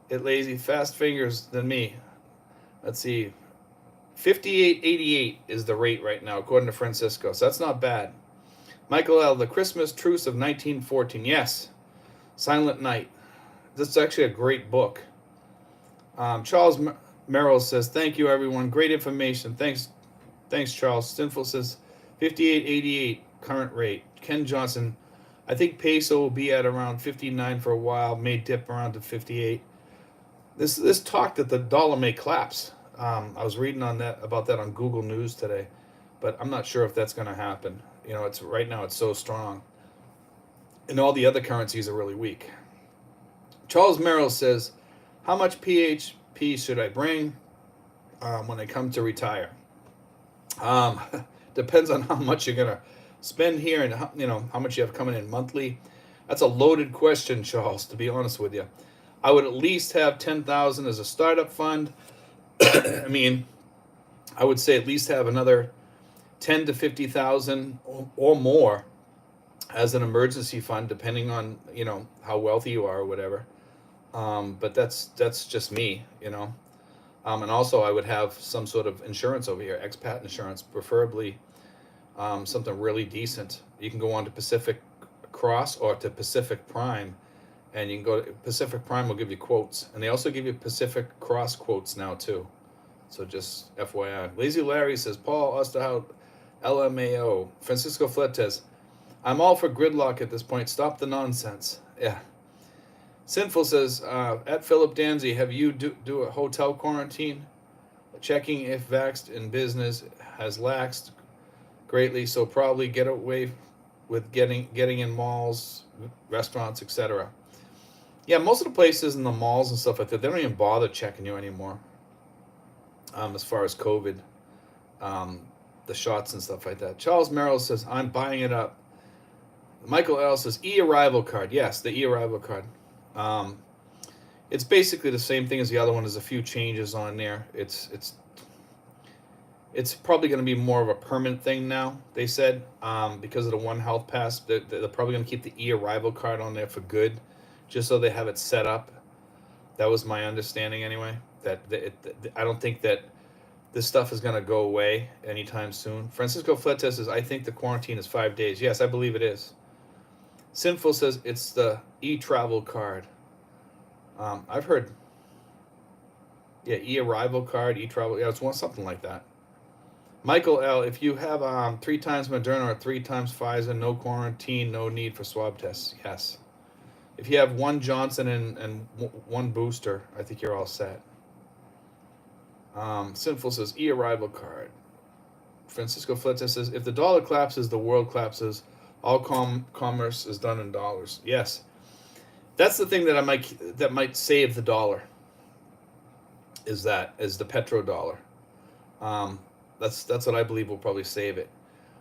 it lazy, fast fingers than me. Let's see. 58.88 is the rate right now, according to Francisco. So that's not bad. Michael L., The Christmas Truce of 1914. Yes. Silent Night. This is actually a great book. Charles Merrill says, thank you, everyone. Great information. Thanks, Charles. Sinful says, 58.88 current rate. Ken Johnson, I think peso will be at around 59 for a while, may dip around to 58. This talk that the dollar may collapse. I was reading about that on Google News today, but I'm not sure if that's going to happen. You know, right now it's so strong, and all the other currencies are really weak. Charles Merrill says, how much PHP should I bring when I come to retire? Depends on how much you're going to spend here and how much you have coming in monthly. That's a loaded question, Charles, to be honest with you. I would at least have 10,000 as a startup fund. I mean, I would say at least have another 10 to 50,000 or more as an emergency fund, depending on how wealthy you are or whatever. But that's just me, and also I would have some sort of insurance over here, expat insurance, preferably something really decent. You can go on to Pacific Cross or to Pacific Prime, and you can go to Pacific Prime will give you quotes, and they also give you Pacific Cross quotes now too. So just FYI. Lazy Larry says, Paul Osterhout, LMAO. Francisco Fletes, I'm all for gridlock at this point. Stop the nonsense. Yeah. Sinful says, at Philip Danzy, have you do a hotel quarantine? Checking if vaxxed in business has laxed greatly, so probably get away with getting in malls, restaurants, etc. Yeah, most of the places in the malls and stuff like that, they don't even bother checking you anymore. As far as COVID, the shots and stuff like that. Charles Merrill says, I'm buying it up. Michael L says, e-arrival card. Yes, the e-arrival card. It's basically the same thing as the other one. There's a few changes on there. It's probably going to be more of a permanent thing now, they said, because of the One Health Pass. They're probably going to keep the e-arrival card on there for good, just so they have it set up. That was my understanding anyway. I don't think that this stuff is going to go away anytime soon. Francisco Fletes says, I think the quarantine is 5 days. Yes, I believe it is. Sinful says, it's the e-travel card. I've heard, yeah, e-arrival card, e-travel, yeah, it's something like that. Michael L., if you have 3 times Moderna or 3 times Pfizer, no quarantine, no need for swab tests. Yes. If you have 1 Johnson and 1 booster, I think you're all set. Sinful says, e-arrival card. Francisco Fleta says, if the dollar collapses, the world collapses. All commerce is done in dollars. Yes. That's the thing that might save the dollar. Is the petrodollar. That's what I believe will probably save it.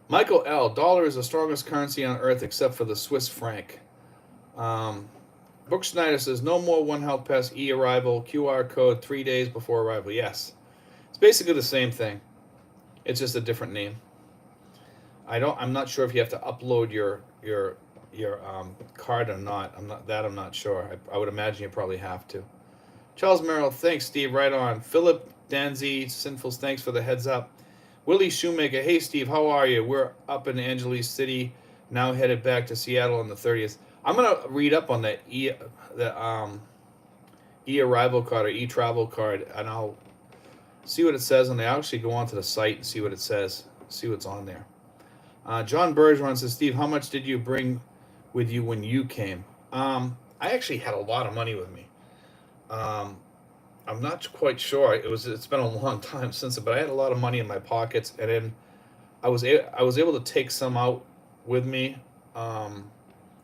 Michael L., dollar is the strongest currency on earth except for the Swiss franc. Brooke Schneider says, no more One Health Pass e-arrival, QR code 3 days before arrival. Yes. It's basically the same thing. It's just a different name. I'm not sure if you have to upload your card or not. I'm not sure. I would imagine you probably have to. Charles Merrill, thanks, Steve. Right on. Philip Danzy, Sinfuls, thanks for the heads up. Willie Shoemaker, hey, Steve, how are you? We're up in Angeles City, now headed back to Seattle on the 30th. I'm going to read up on that e-arrival card or e-travel card, and I'll see what it says. And I'll actually go onto the site and see what it says, see what's on there. John Bergeron says, Steve, how much did you bring with you when you came? I actually had a lot of money with me. I'm not quite sure. It's been a long time since it, but I had a lot of money in my pockets, and then I was able to take some out with me, out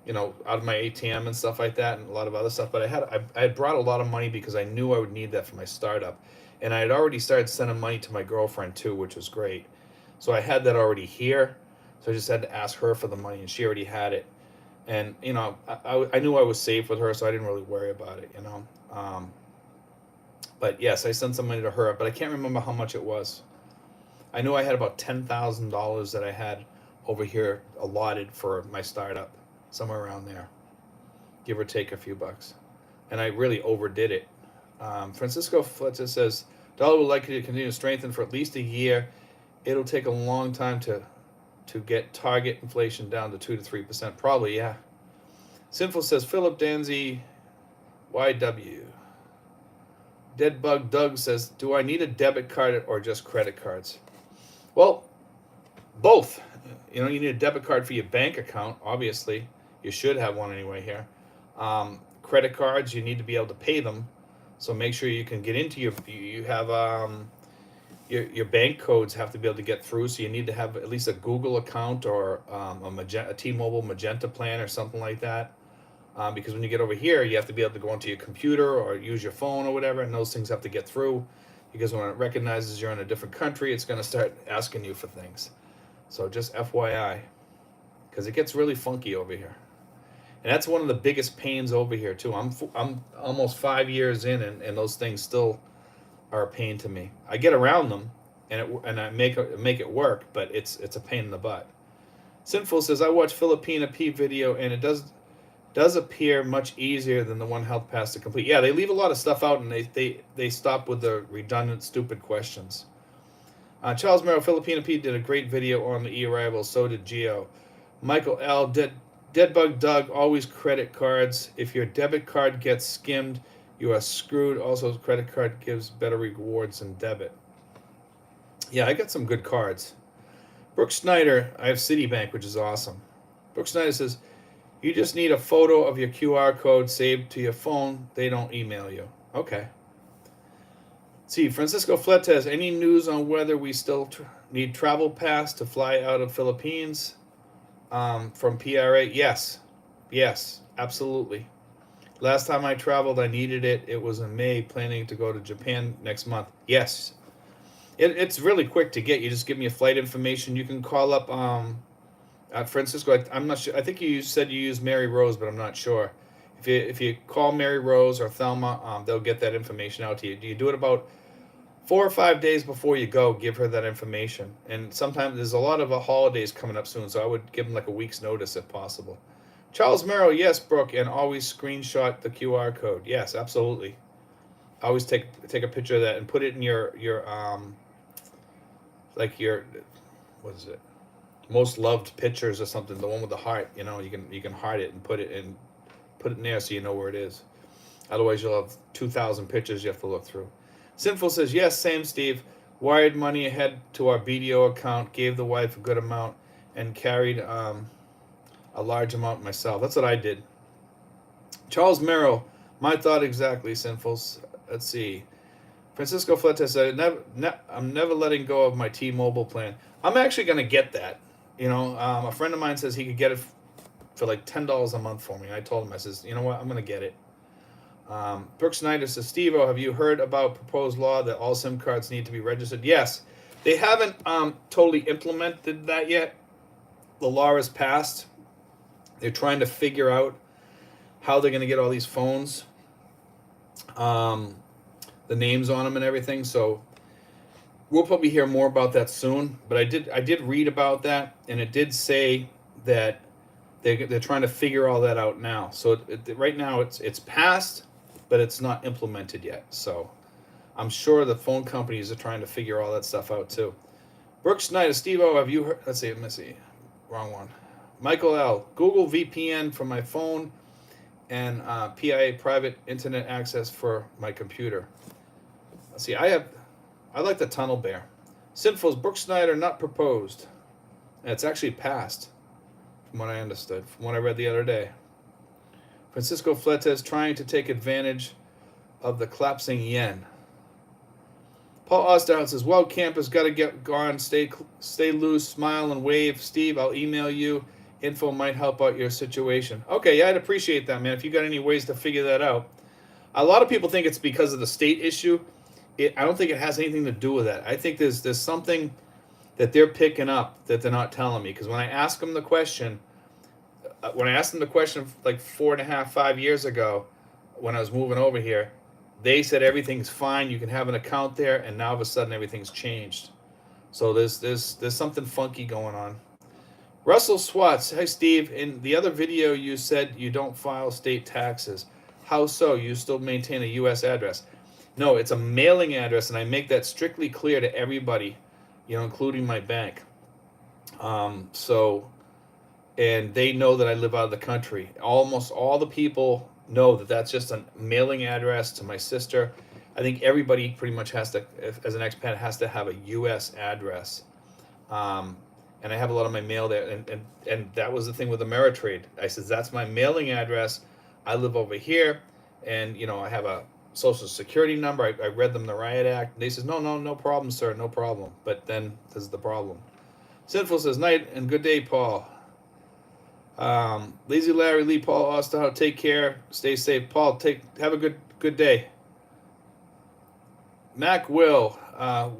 of my ATM and stuff like that, and a lot of other stuff. But I had brought a lot of money because I knew I would need that for my startup, and I had already started sending money to my girlfriend too, which was great. So I had that already here. So I just had to ask her for the money, and she already had it. And I knew I was safe with her, so I didn't really worry about it. But yes, I sent some money to her, but I can't remember how much it was. I knew I had about $10,000 that I had over here allotted for my startup, somewhere around there, give or take a few bucks. And I really overdid it. Francisco Fletcher says, dollar will likely to continue to strengthen for at least a year. It'll take a long time to get target inflation down to 2 to 3%. Probably, yeah. Sinful says, Philip Danzy, YW. Deadbug Doug says, do I need a debit card or just credit cards? Well, both. You need a debit card for your bank account, obviously. You should have one anyway here. Credit cards, you need to be able to pay them. So make sure you can get into you have your bank codes have to be able to get through. So you need to have at least a Google account or a T-Mobile Magenta plan or something like that. Because when you get over here, you have to be able to go onto your computer or use your phone or whatever, and those things have to get through. Because when it recognizes you're in a different country, it's going to start asking you for things. So just FYI, because it gets really funky over here. And that's one of the biggest pains over here too. I'm almost 5 years in, and those things still are a pain to me. I get around them, and I make it work, but it's a pain in the butt. Sinful says, I watched Philippine P video, and it does appear much easier than the One Health Pass to complete. Yeah, they leave a lot of stuff out, and they stop with the redundant, stupid questions. Charles Merrill, Filipina P did a great video on the e-arrival. So did Geo. Michael L. Deadbug Doug, always credit cards. If your debit card gets skimmed, you are screwed. Also, credit card gives better rewards than debit. Yeah, I got some good cards. Brooke Snyder, I have Citibank, which is awesome. Brooke Snyder says, you just need a photo of your QR code saved to your phone. They don't email you. Okay. See, Francisco Fletes, any news on whether we still need travel pass to fly out of Philippines from PRA? Yes, absolutely. Last time I traveled, I needed it. It was in May, planning to go to Japan next month. Yes, it's really quick to get. You just give me a flight information. You can call up Francisco. I'm not sure. I think you said you use Mary Rose, but I'm not sure. If you call Mary Rose or Thelma, they'll get that information out to you. Do you do it about 4 or 5 days before you go? Give her that information. And sometimes there's a lot of holidays coming up soon, so I would give them like a week's notice if possible. Charles Merrill, yes, Brooke, and always screenshot the QR code. Yes, absolutely. Always take a picture of that and put it in your what is it? Most loved pictures or something. The one with the heart. You know, you can heart it and put it in there so you know where it is. Otherwise, you'll have 2,000 pictures you have to look through. Sinful says, yes, same, Steve. Wired money ahead to our BDO account, gave the wife a good amount, and carried a large amount myself. That's what I did. Charles Merrill, my thought exactly, Sinfuls. Let's see. Francisco Fletes said, I'm never letting go of my T-Mobile plan. I'm actually going to get that. You know, a friend of mine says he could get it for like $10 a month for me. I told him, I says, you know what, I'm going to get it. Brooke Snyder says, Steve-O, have you heard about proposed law that all SIM cards need to be registered? Yes. They haven't totally implemented that yet. The law is passed. They're trying to figure out how they're going to get all these phones, the names on them and everything. So we'll probably hear more about that soon. But I did read about that, and it did say that they're trying to figure all that out now. So right now it's passed, but it's not implemented yet. So I'm sure the phone companies are trying to figure all that stuff out too. Brooke Snyder, Steve-O, have you heard? Let's see, wrong one. Michael L. Google VPN for my phone and PIA private internet access for my computer. Let's see, I like the Tunnel Bear. Sinfuls, Brooke Snyder, not proposed. It's actually passed, from what I understood, from what I read the other day. Francisco Fletes trying to take advantage of the collapsing yen. Paul Osterhout says, well, campus got to get gone. Stay loose, smile, and wave. Steve, I'll email you. Info might help out your situation. Okay, yeah, I'd appreciate that, man, if you got any ways to figure that out. A lot of people think it's because of the state issue. I don't think it has anything to do with that. I think there's something that they're picking up that they're not telling me. Because when I asked them the question, like 4.5, 5 years ago, when I was moving over here, they said everything's fine. You can have an account there, and now all of a sudden everything's changed. So there's something funky going on. Russell Swats, hi Steve. In the other video, you said you don't file state taxes. How so? You still maintain a U.S. address? No, it's a mailing address, and I make that strictly clear to everybody, including my bank. And they know that I live out of the country. Almost all the people know that that's just a mailing address to my sister. I think everybody pretty much has to, as an expat, has to have a U.S. address. And I have a lot of my mail there. And that was the thing with Ameritrade. I said, that's my mailing address. I live over here, and, I have a social security number. I read them the Riot Act. And they says, no problem, sir, no problem. But then this is the problem. Sinful says, night and good day, Paul. Lazy Larry, Lee, Paul, Osterhout, take care, stay safe. Paul, have a good day. Mac Will,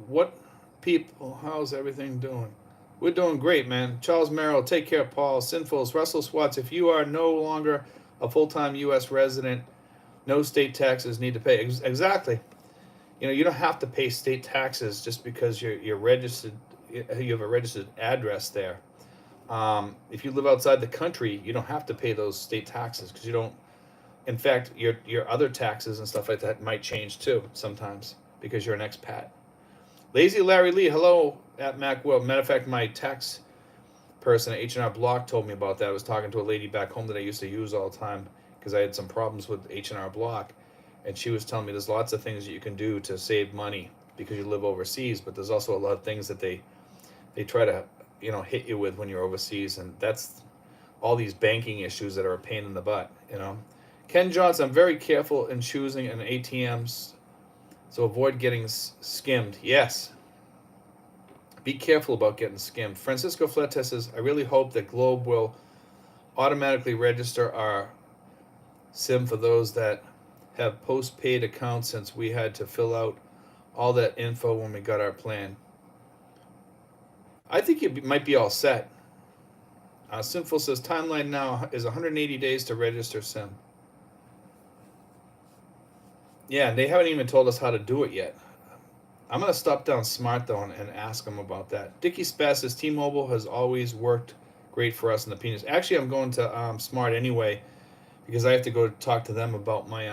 what people, how's everything doing? We're doing great, man. Charles Merrill, take care, Paul. Sinfuls, Russell Swats, if you are no longer a full-time U.S. resident, no state taxes need to pay. Exactly. You don't have to pay state taxes just because you're registered. You have a registered address there. If you live outside the country, you don't have to pay those state taxes because you don't. In fact, your other taxes and stuff like that might change too sometimes because you're an expat. Lazy Larry Lee, hello at Macworld. Matter of fact, my tax person at H&R Block told me about that. I was talking to a lady back home that I used to use all the time because I had some problems with H&R Block, and she was telling me there's lots of things that you can do to save money because you live overseas, but there's also a lot of things that they try to hit you with when you're overseas, and that's all these banking issues that are a pain in the butt. Ken Johnson, I'm very careful in choosing an ATMs, so avoid getting skimmed. Yes, be careful about getting skimmed. Francisco Fletes says, I really hope that Globe will automatically register our SIM for those that have postpaid accounts since we had to fill out all that info when we got our plan. I think it might be all set. Sinful says timeline now is 180 days to register SIM. Yeah, they haven't even told us how to do it yet. I'm going to stop down Smart though and ask them about that. Dickie Spass says T-Mobile has always worked great for us in the penis. Actually, I'm going to Smart anyway because I have to go talk to them about my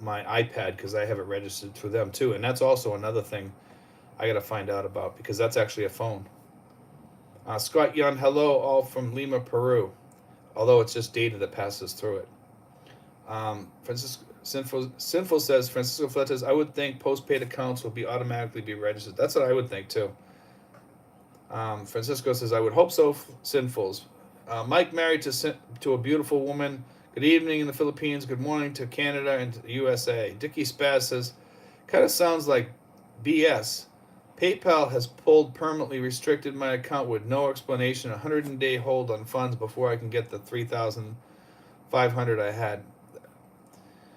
iPad because I have it registered through them too, and that's also another thing I got to find out about because that's actually a phone. Scott Young, hello, all from Lima, Peru. Although it's just data that passes through it. Francisco Sinful says, Francisco Fletes, I would think postpaid accounts will automatically be registered. That's what I would think too. Francisco says, I would hope so, Sinfuls. Mike married to a beautiful woman. Good evening in the Philippines. Good morning to Canada and to the USA. Dickie Spaz says, kind of sounds like BS. PayPal has permanently restricted my account with no explanation. 100-day hold on funds before I can get the 3,500 I had.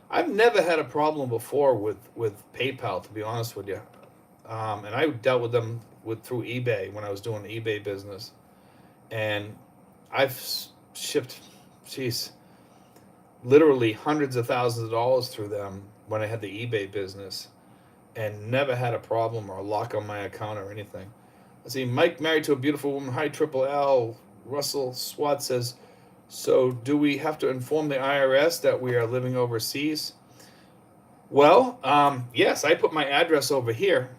I've never had a problem before with PayPal, to be honest with you. And I dealt with them through eBay when I was doing the eBay business. And I've shipped, literally hundreds of thousands of dollars through them when I had the eBay business and never had a problem or a lock on my account or anything. Let's see, Mike married to a beautiful woman. Hi, Triple L. Russell Swat says, so do we have to inform the IRS that we are living overseas? Well, yes, I put my address over here.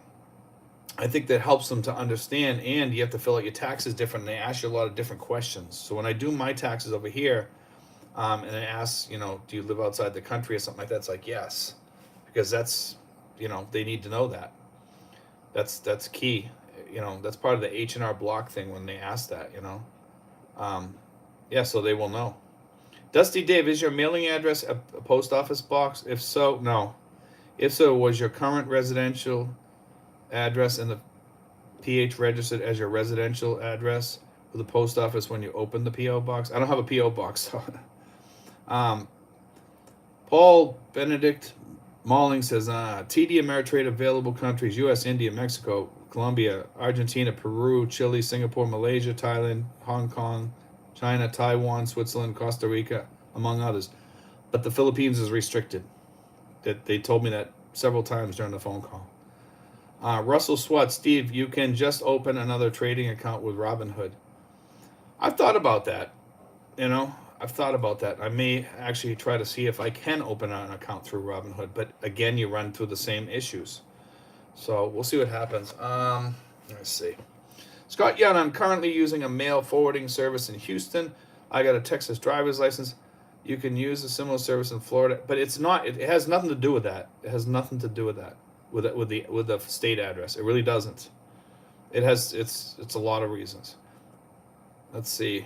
I think that helps them to understand, and you have to fill out your taxes different. And they ask you a lot of different questions. So when I do my taxes over here, and I ask, do you live outside the country or something like that? It's like, yes, because that's, they need to know that. That's key. That's part of the H&R Block thing when they ask that, yeah, so they will know. Dusty Dave, is your mailing address a post office box? If so, no. If so, was your current residential address in the PH registered as your residential address with the post office when you opened the P.O. box? I don't have a P.O. box. So. Paul Benedict Malling says, TD Ameritrade available countries, U.S., India, Mexico, Colombia, Argentina, Peru, Chile, Singapore, Malaysia, Thailand, Hong Kong, China, Taiwan, Switzerland, Costa Rica, among others. But the Philippines is restricted. They told me that several times during the phone call. Russell Swat, Steve, you can just open another trading account with Robinhood. I've thought about that. I've thought about that. I may actually try to see if I can open an account through Robinhood. But again, you run through the same issues. So we'll see what happens. Let's see. Scott Young, I'm currently using a mail forwarding service in Houston. I got a Texas driver's license. You can use a similar service in Florida, but it's not. It has nothing to do with that. It has nothing to do with that. With the state address, it really doesn't. It has. It's a lot of reasons. Let's see.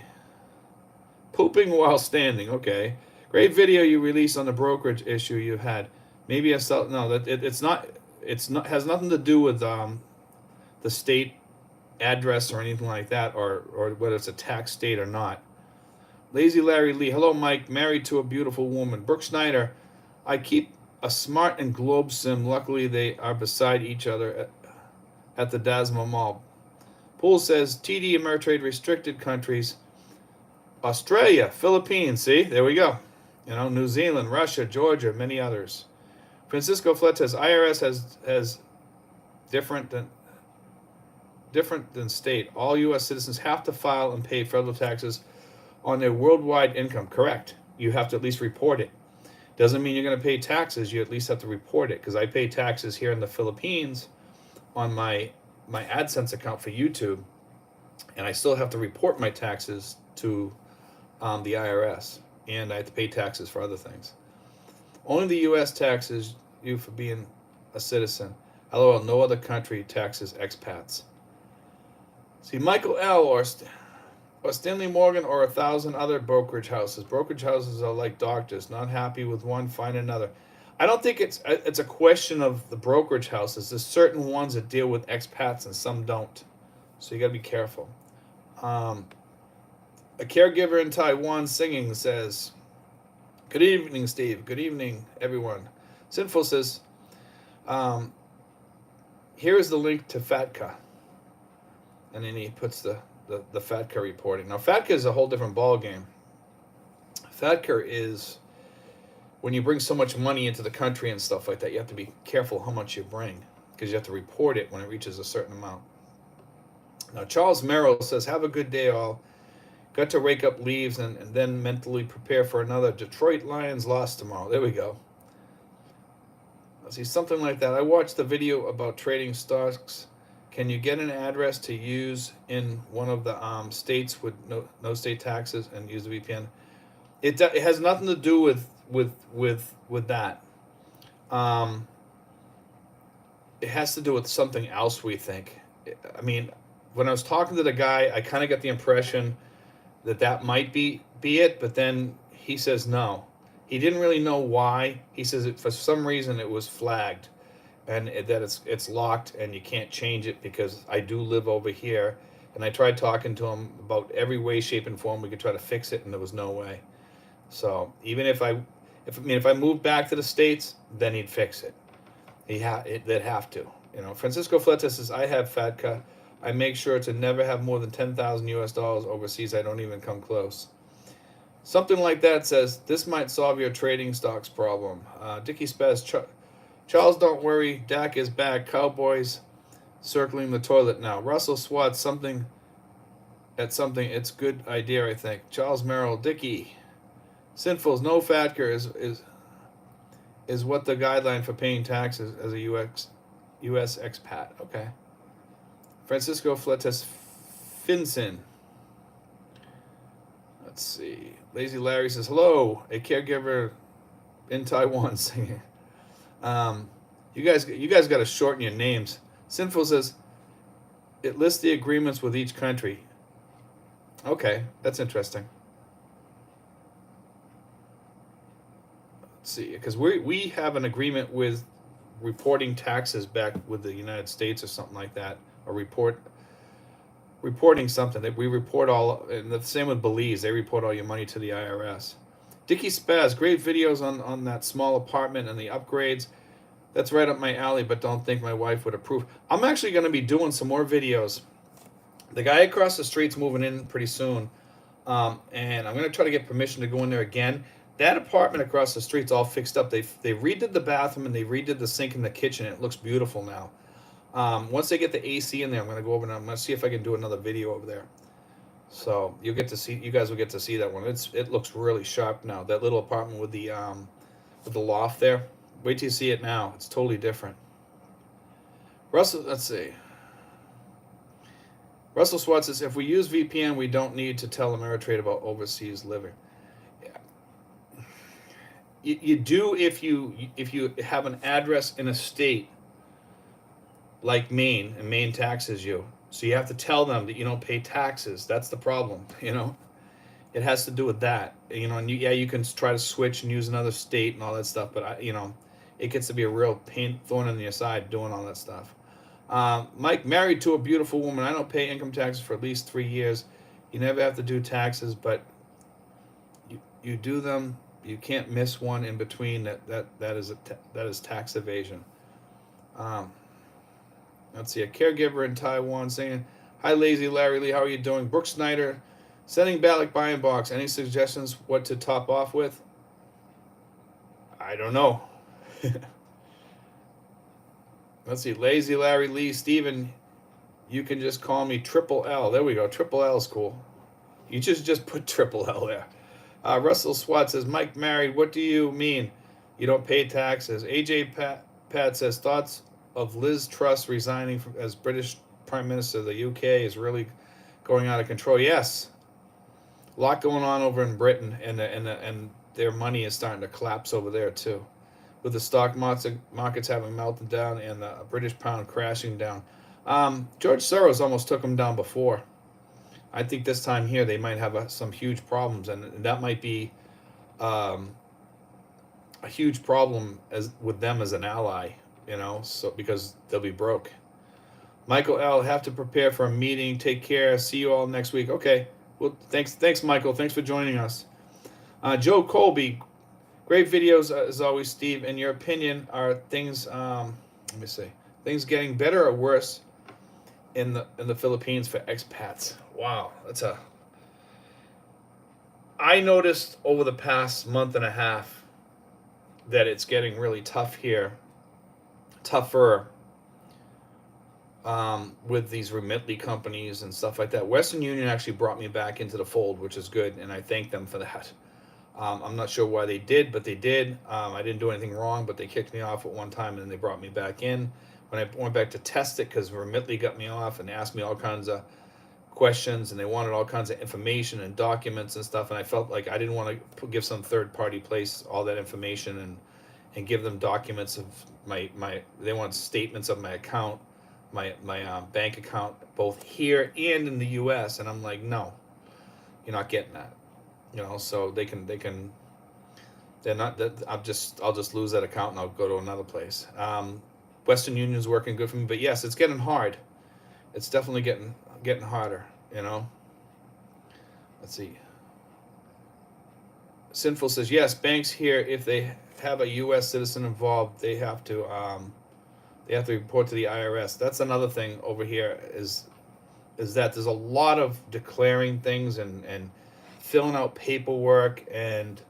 Pooping while standing. Okay, great video you released on the brokerage issue you had. Maybe I saw. No, it's not. It's not. Has nothing to do with the state address or anything like that, or whether it's a tax state or not. Lazy Larry Lee, hello Mike, married to a beautiful woman. Brooke Schneider, I keep a Smart and Globe SIM. Luckily they are beside each other at the Dasma Mall. Pool says TD Ameritrade restricted countries. Australia, Philippines, see, there we go. New Zealand, Russia, Georgia, many others. Francisco Fletes, IRS has different than different than state. All U.S. citizens have to file and pay federal taxes on their worldwide income. Correct. You have to at least report it. Doesn't mean you're going to pay taxes. You at least have to report it. Because I pay taxes here in the Philippines on my AdSense account for YouTube, and I still have to report my taxes to the IRS, and I have to pay taxes for other things. Only the U.S. taxes you for being a citizen. LOL, no other country taxes expats. See, Michael L. or Stanley Morgan or 1,000 other brokerage houses. Brokerage houses are like doctors. Not happy with one, find another. I don't think it's a question of the brokerage houses. There's certain ones that deal with expats and some don't. So you got to be careful. A caregiver in Taiwan singing says, "Good evening, Steve. Good evening, everyone." Sinful says, "Here is the link to FATCA." And then he puts the FATCA reporting. Now, FATCA is a whole different ballgame. FATCA is when you bring so much money into the country and stuff like that, you have to be careful how much you bring because you have to report it when it reaches a certain amount. Now, Charles Merrill says, "Have a good day, all. Got to rake up leaves and then mentally prepare for another Detroit Lions loss tomorrow." There we go. I see something like that. I watched the video about trading stocks. Can you get an address to use in one of the states with no state taxes and use the VPN? It has nothing to do with that. It has to do with something else, we think. I mean, when I was talking to the guy, I kind of got the impression that might be it, but then he says no. He didn't really know why. He says for some reason it was flagged and that it's locked and you can't change it because I do live over here. And I tried talking to him about every way, shape, and form we could try to fix it, and there was no way. So even if I moved back to the States, then he'd fix it. They'd have to. You know, Francisco Fletes says, "I have FATCA. I make sure to never have more than $10,000 US overseas. I don't even come close." Something like that says, "This might solve your trading stocks problem." Dickie Spaz, Charles, don't worry. Dak is back. Cowboys circling the toilet now. Russell Swat, something. It's good idea, I think. Charles Merrill, Dickie. Sinfuls, no FATCA is what the guideline for paying taxes as a U.S. expat. Okay. Francisco Fletes Finson. Let's see. Lazy Larry says, "Hello, a caregiver in Taiwan singing." You guys got to shorten your names. Sinful says, "It lists the agreements with each country." Okay, that's interesting. Let's see, because we have an agreement with reporting taxes back with the United States or something like that, or reporting something that we report all, and the same with Belize. They report all your money to the IRS. Dickie Spaz, great videos on that small apartment and the upgrades. That's right up my alley, but don't think my wife would approve. I'm actually going to be doing some more videos. The guy across the street's moving in pretty soon, and I'm going to try to get permission to go in there again. That apartment across the street's all fixed up. They redid the bathroom and they redid the sink in the kitchen. It looks beautiful now. Once they get the AC in there, I'm going to go over and I'm going to see if I can do another video over there. So you guys will get to see that one. It looks really sharp now. That little apartment with the loft there. Wait till you see it now. It's totally different. Russell, let's see. Russell Swat says, "If we use VPN, we don't need to tell Ameritrade about overseas living." Yeah. You do if you have an address in a state like Maine, and Maine taxes you. So you have to tell them that you don't pay taxes. That's the problem, you know. It has to do with that, you know. And you can try to switch and use another state and all that stuff, but it gets to be a real thorn in your side doing all that stuff. Mike, married to a beautiful woman. I don't pay income taxes for at least 3 years. You never have to do taxes, but you do them. You can't miss one in between. That is tax evasion. Let's see, a caregiver in Taiwan saying, "Hi, Lazy Larry Lee, how are you doing?" Brooke Snyder, sending ballot buying box. Any suggestions what to top off with? I don't know. Let's see, Lazy Larry Lee, Steven, You can just call me Triple L. There we go. Triple L is cool. You just put Triple L there. Russell Swat says, Mike married. What do you mean you don't pay taxes? Pat says, thoughts of Liz Truss resigning as British Prime Minister of the UK is really going out of control. Yes, a lot going on over in Britain, and their money is starting to collapse over there too, with the stock markets having melted down and the British pound crashing down. George Soros almost took them down before. I think this time here they might have some huge problems, and that might be um, a huge problem as with them as an ally. So because they'll be broke. Michael L. Have to prepare for a meeting. Take care. See you all next week. Okay. Well, thanks, Michael. Thanks for joining us. Joe Colby, great videos as always, Steve. In your opinion, are things let me see, things getting better or worse in the Philippines for expats? Wow, I noticed over the past month and a half that it's getting really tough here, tougher with these Remitly companies and stuff like that. Western Union actually brought me back into the fold, which is good, and I thank them for that. I'm not sure why they did, but they did. I didn't do anything wrong, but they kicked me off at one time, and then they brought me back in. When I went back to test it, because Remitly got me off and asked me all kinds of questions, and they wanted all kinds of information and documents and stuff, and I felt like I didn't want to give some third-party place all that information and give them documents of my they want statements of my account, my bank account, both here and in the U.S. And I'm like, no, you're not getting that, So they're not that. I'll just lose that account and I'll go to another place. Western Union's working good for me, but yes, it's getting hard. It's definitely getting harder. Let's see. Sinful says yes. Banks here, if they have a U.S. citizen involved, they have to report to the IRS. That's another thing over here is that there's a lot of declaring things and filling out paperwork and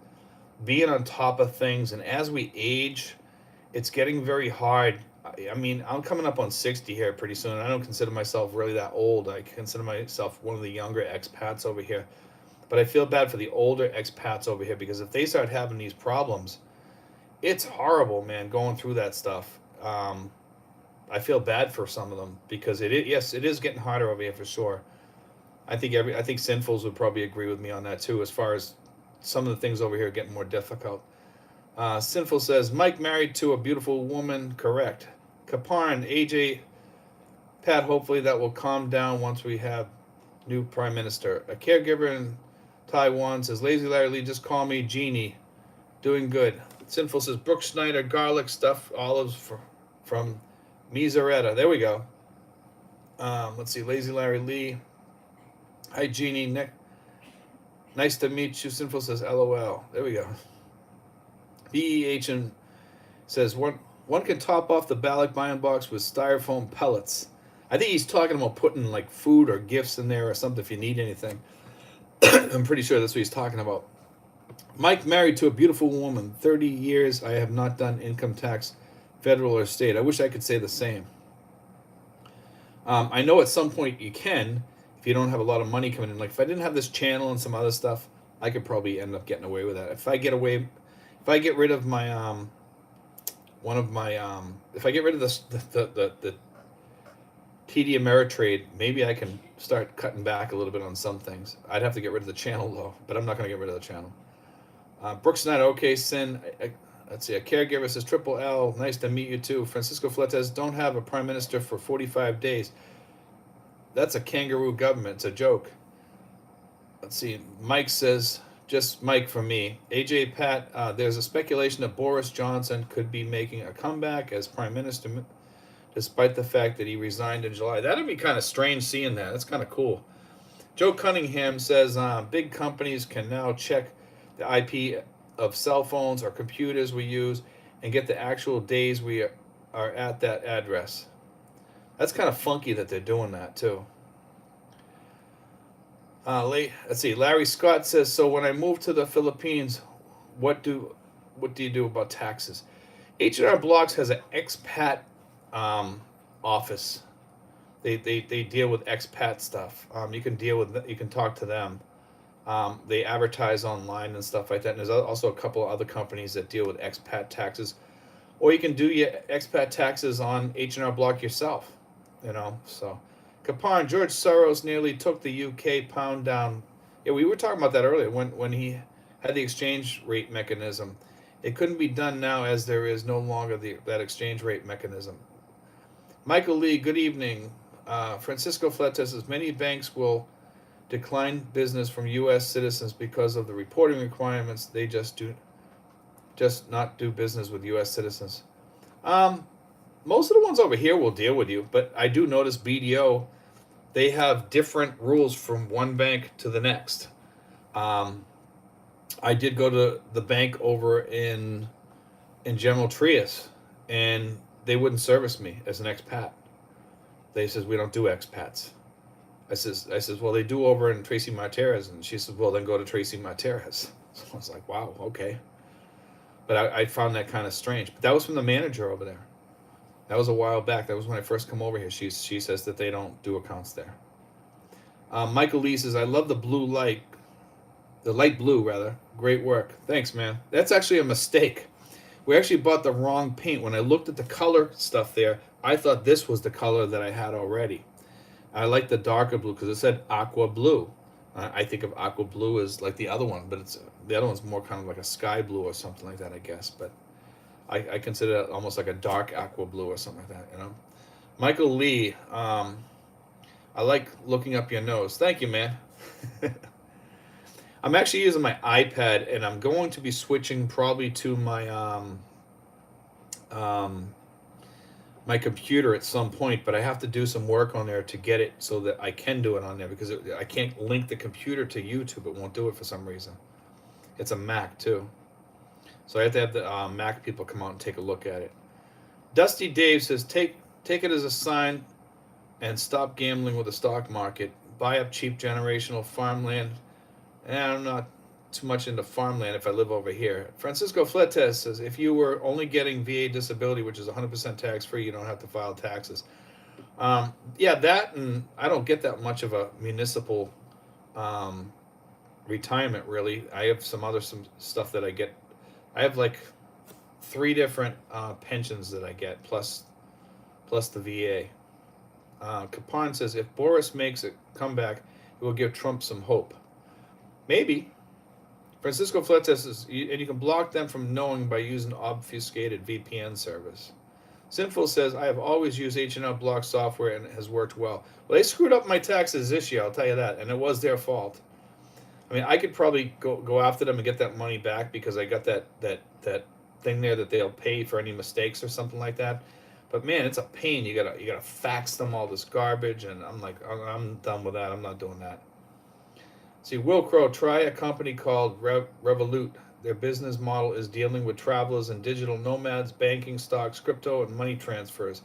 being on top of things. And as we age, it's getting very hard. I mean, I'm coming up on 60 here pretty soon. I don't consider myself really that old. I consider myself one of the younger expats over here. But I feel bad for the older expats over here, because if they start having these problems, it's horrible, man, going through that stuff. I feel bad for some of them, because it is getting harder over here for sure. I think Sinfuls would probably agree with me on that too, as far as some of the things over here getting more difficult. Sinful says, Mike married to a beautiful woman, correct. Kaparn, AJ, Pat, hopefully that will calm down once we have new prime minister. A caregiver in Taiwan says, Lazy Larry Lee, just call me Jeannie. Doing good. Sinful says, Brooke Schneider, garlic stuffed olives from Miseretta. There we go. Let's see, Lazy Larry Lee. Hi, Jeannie. Nick. Nice to meet you. Sinful says, LOL. There we go. BEH says, one can top off the ballot buying box with styrofoam pellets. I think he's talking about putting like food or gifts in there or something if you need anything. I'm pretty sure that's what he's talking about. Mike married to a beautiful woman. 30 years I have not done income tax, federal or state. I wish I could say the same. I know at some point you can, if you don't have a lot of money coming in. Like if I didn't have this channel and some other stuff, I could probably end up getting away with that. If I get rid of my if I get rid of the TD Ameritrade, maybe I can start cutting back a little bit on some things. I'd have to get rid of the channel though, but I'm not going to get rid of the channel. Brooks Snyder, okay, Sin. Let's see. A caregiver says, Triple L, nice to meet you too. Francisco Fletes, don't have a prime minister for 45 days. That's a kangaroo government. It's a joke. Let's see. Mike says, just Mike for me. AJ Pat, there's a speculation that Boris Johnson could be making a comeback as prime minister, despite the fact that he resigned in July. That'd be kind of strange seeing that. That's kind of cool. Joe Cunningham says, big companies can now check the IP of cell phones or computers we use and get the actual days we are at that address. That's kind of funky that they're doing that too. Let's see. Larry Scott says, so when I move to the Philippines, what do you do about taxes? H&R Blocks has an expat office. They deal with expat stuff. You can talk to them. They advertise online and stuff like that. And there's also a couple of other companies that deal with expat taxes, or you can do your expat taxes on H&R Block yourself. So Capon, George Soros nearly took the UK pound down. Yeah, we were talking about that earlier when he had the exchange rate mechanism. It couldn't be done now as there is no longer that exchange rate mechanism. Michael Lee, good evening. Francisco Fletes says many banks will decline business from U.S. citizens because of the reporting requirements. They just not do business with U.S. citizens. Most of the ones over here will deal with you, but I do notice BDO, they have different rules from one bank to the next. I did go to the bank over in General Trias, and they wouldn't service me as an expat. They says we don't do expats. I says, well, they do over in Tracy Martinez, and she says, well, then go to Tracy Martinez. So I was like, wow, okay. But I found that kind of strange. But that was from the manager over there. That was a while back. That was when I first come over here. She says that they don't do accounts there. Michael Lee says, I love the light blue rather. Great work. Thanks, man. That's actually a mistake. We actually bought the wrong paint. When I looked at the color stuff there, I thought this was the color that I had already. I like the darker blue because it said aqua blue. I think of aqua blue as like the other one, but the other one's more kind of like a sky blue or something like that, I guess. But I consider it almost like a dark aqua blue or something like that. Michael Lee, I like looking up your nose. Thank you, man. I'm actually using my iPad, and I'm going to be switching probably to my computer at some point, but I have to do some work on there to get it so that I can do it on there because I can't link the computer to YouTube. It won't do it for some reason. It's a Mac too. So I have to have the Mac people come out and take a look at it. Dusty Dave says, take it as a sign and stop gambling with the stock market. Buy up cheap generational farmland. And I'm not too much into farmland if I live over here. Francisco Fletes says, if you were only getting VA disability, which is 100% tax-free, you don't have to file taxes. Yeah, that, and I don't get that much of a municipal retirement, really. I have some stuff that I get. I have like 3 different pensions that I get, plus the VA. Capon says, if Boris makes a comeback, it will give Trump some hope. Maybe. Francisco Fletes says, and you can block them from knowing by using obfuscated VPN service. Sinful says, I have always used H&R Block software and it has worked well. Well, they screwed up my taxes this year, I'll tell you that, and it was their fault. I mean, I could probably go after them and get that money back because I got that thing there that they'll pay for any mistakes or something like that. But man, it's a pain. You gotta fax them all this garbage, and I'm like, I'm done with that. I'm not doing that. See, Will Crow, try a company called Revolut. Their business model is dealing with travelers and digital nomads, banking, stocks, crypto, and money transfers.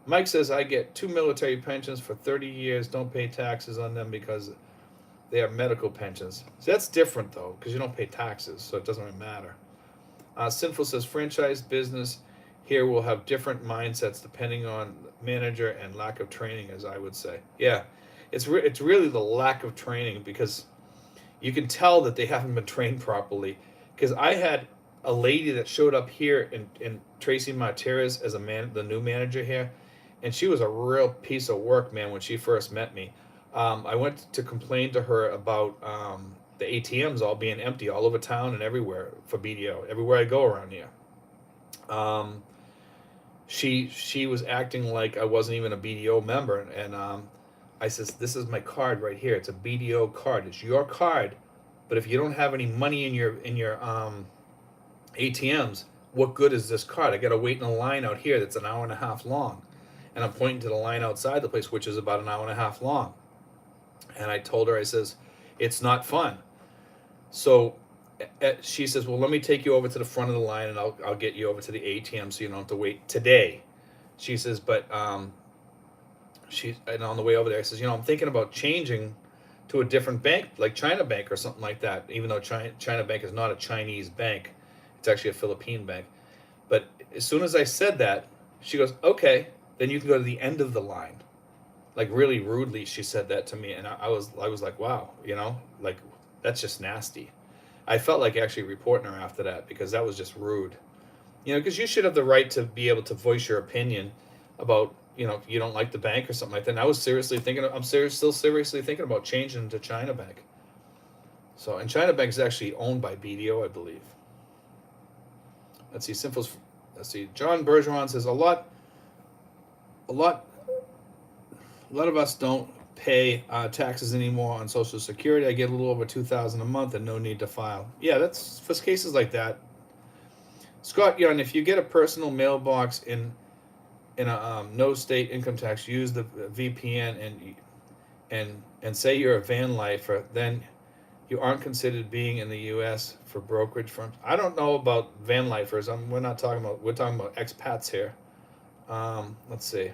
Mike says, I get 2 military pensions for 30 years, don't pay taxes on them because they are medical pensions. So that's different, though, because you don't pay taxes, so it doesn't really matter. Sinful says, franchise business here will have different mindsets depending on manager and lack of training, as I would say. Yeah, it's really the lack of training because you can tell that they haven't been trained properly. Because I had a lady that showed up here in Tracy Martinez as the new manager here, and she was a real piece of work, man, when she first met me. I went to complain to her about the ATMs all being empty all over town and everywhere for BDO, everywhere I go around here. She was acting like I wasn't even a BDO member, and I says, this is my card right here. It's a BDO card. It's your card, but if you don't have any money in your ATMs, what good is this card? I got to wait in a line out here that's an hour and a half long, and I'm pointing to the line outside the place, which is about an hour and a half long. And I told her, I says, it's not fun. So she says, well, let me take you over to the front of the line, and I'll get you over to the ATM so you don't have to wait today. She says, but and on the way over there, I says, I'm thinking about changing to a different bank, like China Bank or something like that, even though China Bank is not a Chinese bank. It's actually a Philippine bank. But as soon as I said that, she goes, okay, then you can go to the end of the line. like really rudely she said that to me, and I was like, wow, like that's just nasty. I felt like actually reporting her after that because that was just rude. Because you should have the right to be able to voice your opinion about, if you don't like the bank or something like that. And I was seriously thinking, still seriously thinking about changing to China Bank. So, and China Bank is actually owned by BDO, I believe. Let's see, Simple's. Let's see, John Bergeron says a lot, a lot of us don't pay taxes anymore on Social Security. I get a little over 2,000 a month and no need to file. Yeah, that's for cases like that. Scott Young, if you get a personal mailbox in a no state income tax, use the VPN and say you're a van lifer, then you aren't considered being in the U.S. for brokerage firms. I don't know about van lifers. We're not talking about. We're talking about expats here. Let's see.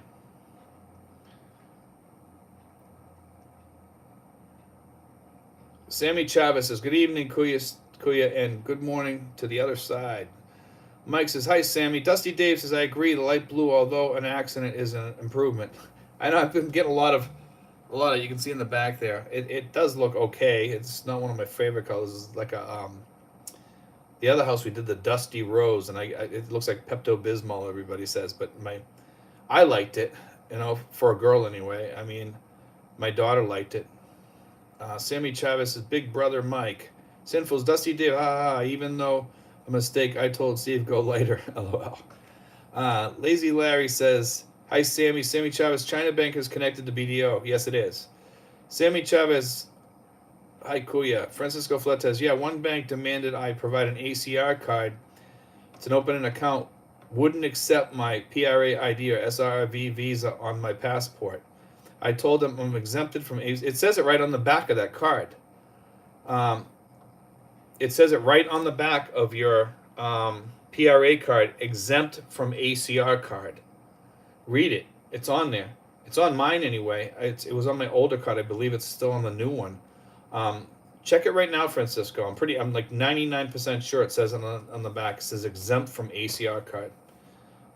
Sammy Chavez says, "Good evening, Kuya, and good morning to the other side." Mike says, "Hi, Sammy." Dusty Dave says, "I agree. The light blue, although an accident, is an improvement." I know I've been getting a lot of. You can see in the back there. It does look okay. It's not one of my favorite colors. It's like the other house we did the dusty rose, and it looks like Pepto Bismol. Everybody says, but I liked it. For a girl anyway. I mean, my daughter liked it. Sammy Chavez's big brother Mike. Sinful's Dusty Dave. Even though a mistake, I told Steve go lighter. LOL. Lazy Larry says, "Hi, Sammy. Sammy Chavez. China Bank is connected to BDO. Yes, it is. Sammy Chavez. Hi, Kuya. Francisco Fletes. Yeah, one bank demanded I provide an ACR card to open an account. Wouldn't accept my PRA ID or SRV visa on my passport. I told them I'm exempted from It says it right on the back of that card. It says it right on the back of your PRA card, exempt from ACR card. Read it. It's on there. It's on mine anyway. It was on my older card. I believe it's still on the new one. Check it right now, Francisco. I'm like 99% sure it says on the back. It says exempt from ACR card.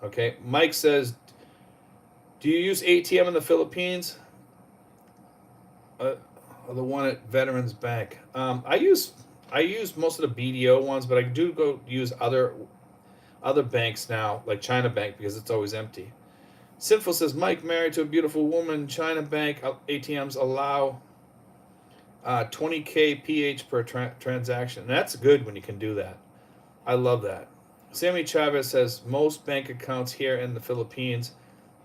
Okay. Mike says, "Do you use ATM in the Philippines?" The one at Veterans Bank. I use most of the BDO ones, but I do go use other banks now, like China Bank, because it's always empty. Sinful says, "Mike married to a beautiful woman. China Bank ATMs allow 20K PH per transaction." And that's good when you can do that. I love that. Sammy Chavez says, "Most bank accounts here in the Philippines,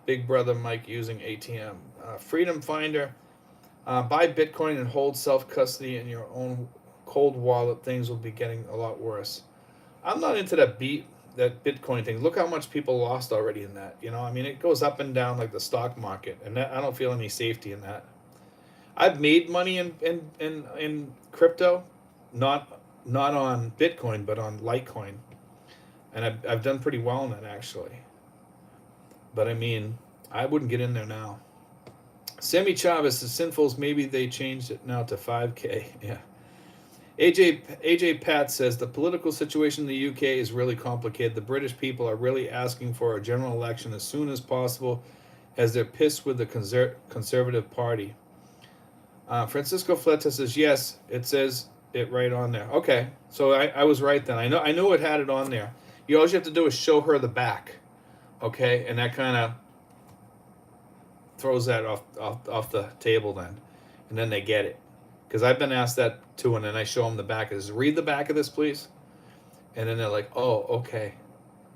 big brother Mike using ATM." Freedom Finder, buy Bitcoin and hold self-custody in your own cold wallet. Things will be getting a lot worse. I'm not into that Bitcoin thing. Look how much people lost already in that. I mean, it goes up and down like the stock market, and I don't feel any safety in that. I've made money in crypto, not on Bitcoin, but on Litecoin, and I've done pretty well in that actually. But I mean, I wouldn't get in there now. Sammy Chavez, the Sinfuls, maybe they changed it now to 5K. Yeah. AJ Pat says the political situation in the UK is really complicated. The British people are really asking for a general election as soon as possible, as they're pissed with the Conservative Party. Francisco Fleta says yes. It says it right on there. Okay, so I was right then. I knew it had it on there. All you have to do is show her the back, okay, and that kind of throws that off the table then, and then they get it. Because I've been asked that too, and then I show them the back. I says, "Read the back of this, please." And then they're like, "Oh, okay."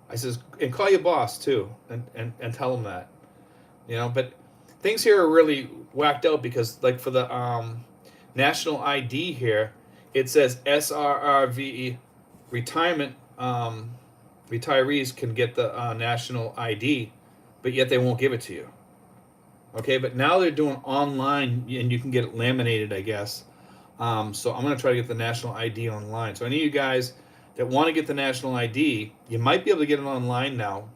I says, "And call your boss too, and tell them that." But things here are really whacked out because, like, for the national ID here, it says SRRVE retirement. Retirees can get the national ID, but yet they won't give it to you. Okay, but now they're doing online, and you can get it laminated, I guess. So I'm going to try to get the national ID online. So any of you guys that want to get the national ID, you might be able to get it online now,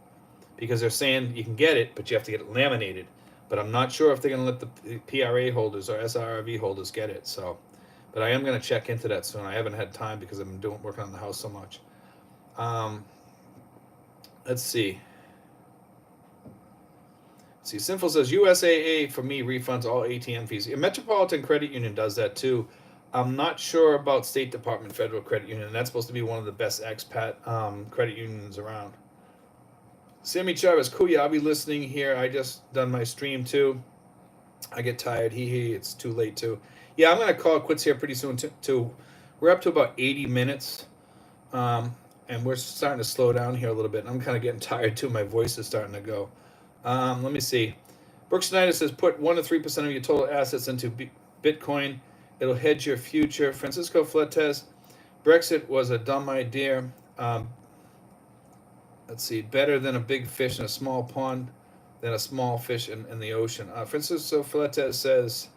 because they're saying you can get it, but you have to get it laminated. But I'm not sure if they're going to let the PRA holders or SRV holders get it. So, but I am going to check into that soon. I haven't had time because I've been working on the house so much. Let's see. See, Sinful says USAA for me refunds all ATM fees. A Metropolitan Credit Union does that too. I'm not sure about State Department Federal Credit Union. That's supposed to be one of the best expat credit unions around. Sammy Chavez, cool. Yeah, I'll be listening here. I just done my stream too. I get tired. It's too late too. Yeah, I'm gonna call it quits here pretty soon too. We're up to about 80 minutes, and we're starting to slow down here a little bit. I'm kind of getting tired too. My voice is starting to go. Let me see. Brooke Snyder says put 1 to 3% of your total assets into Bitcoin. It'll hedge your future. Francisco Fletes, Brexit was a dumb idea. Let's see. Better than a big fish in a small pond than a small fish in the ocean. Francisco Fletes says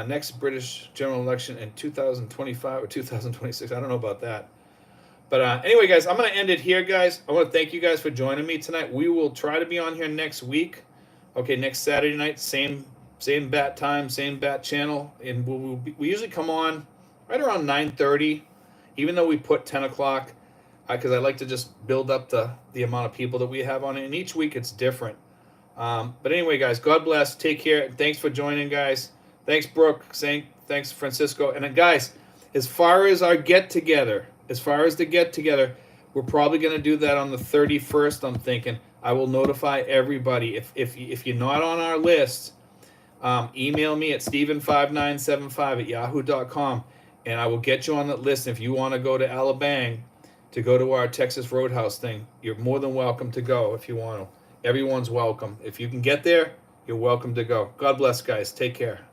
next British general election in 2025 or 2026. I don't know about that. But anyway, guys, I'm going to end it here, guys. I want to thank you guys for joining me tonight. We will try to be on here next week. Okay, next Saturday night, same bat time, same bat channel. And we usually come on right around 9:30, even though we put 10 o'clock, because I like to just build up the amount of people that we have on it. And each week it's different. But anyway, guys, God bless. Take care. Thanks for joining, guys. Thanks, Brooke. Thanks, Francisco. And then, guys, as far as our get-together, we're probably going to do that on the 31st, I'm thinking. I will notify everybody. If you're not on our list, email me at steven5975@yahoo.com, and I will get you on that list. If you want to go to Alabama to go to our Texas Roadhouse thing, you're more than welcome to go if you want to. Everyone's welcome. If you can get there, you're welcome to go. God bless, guys. Take care.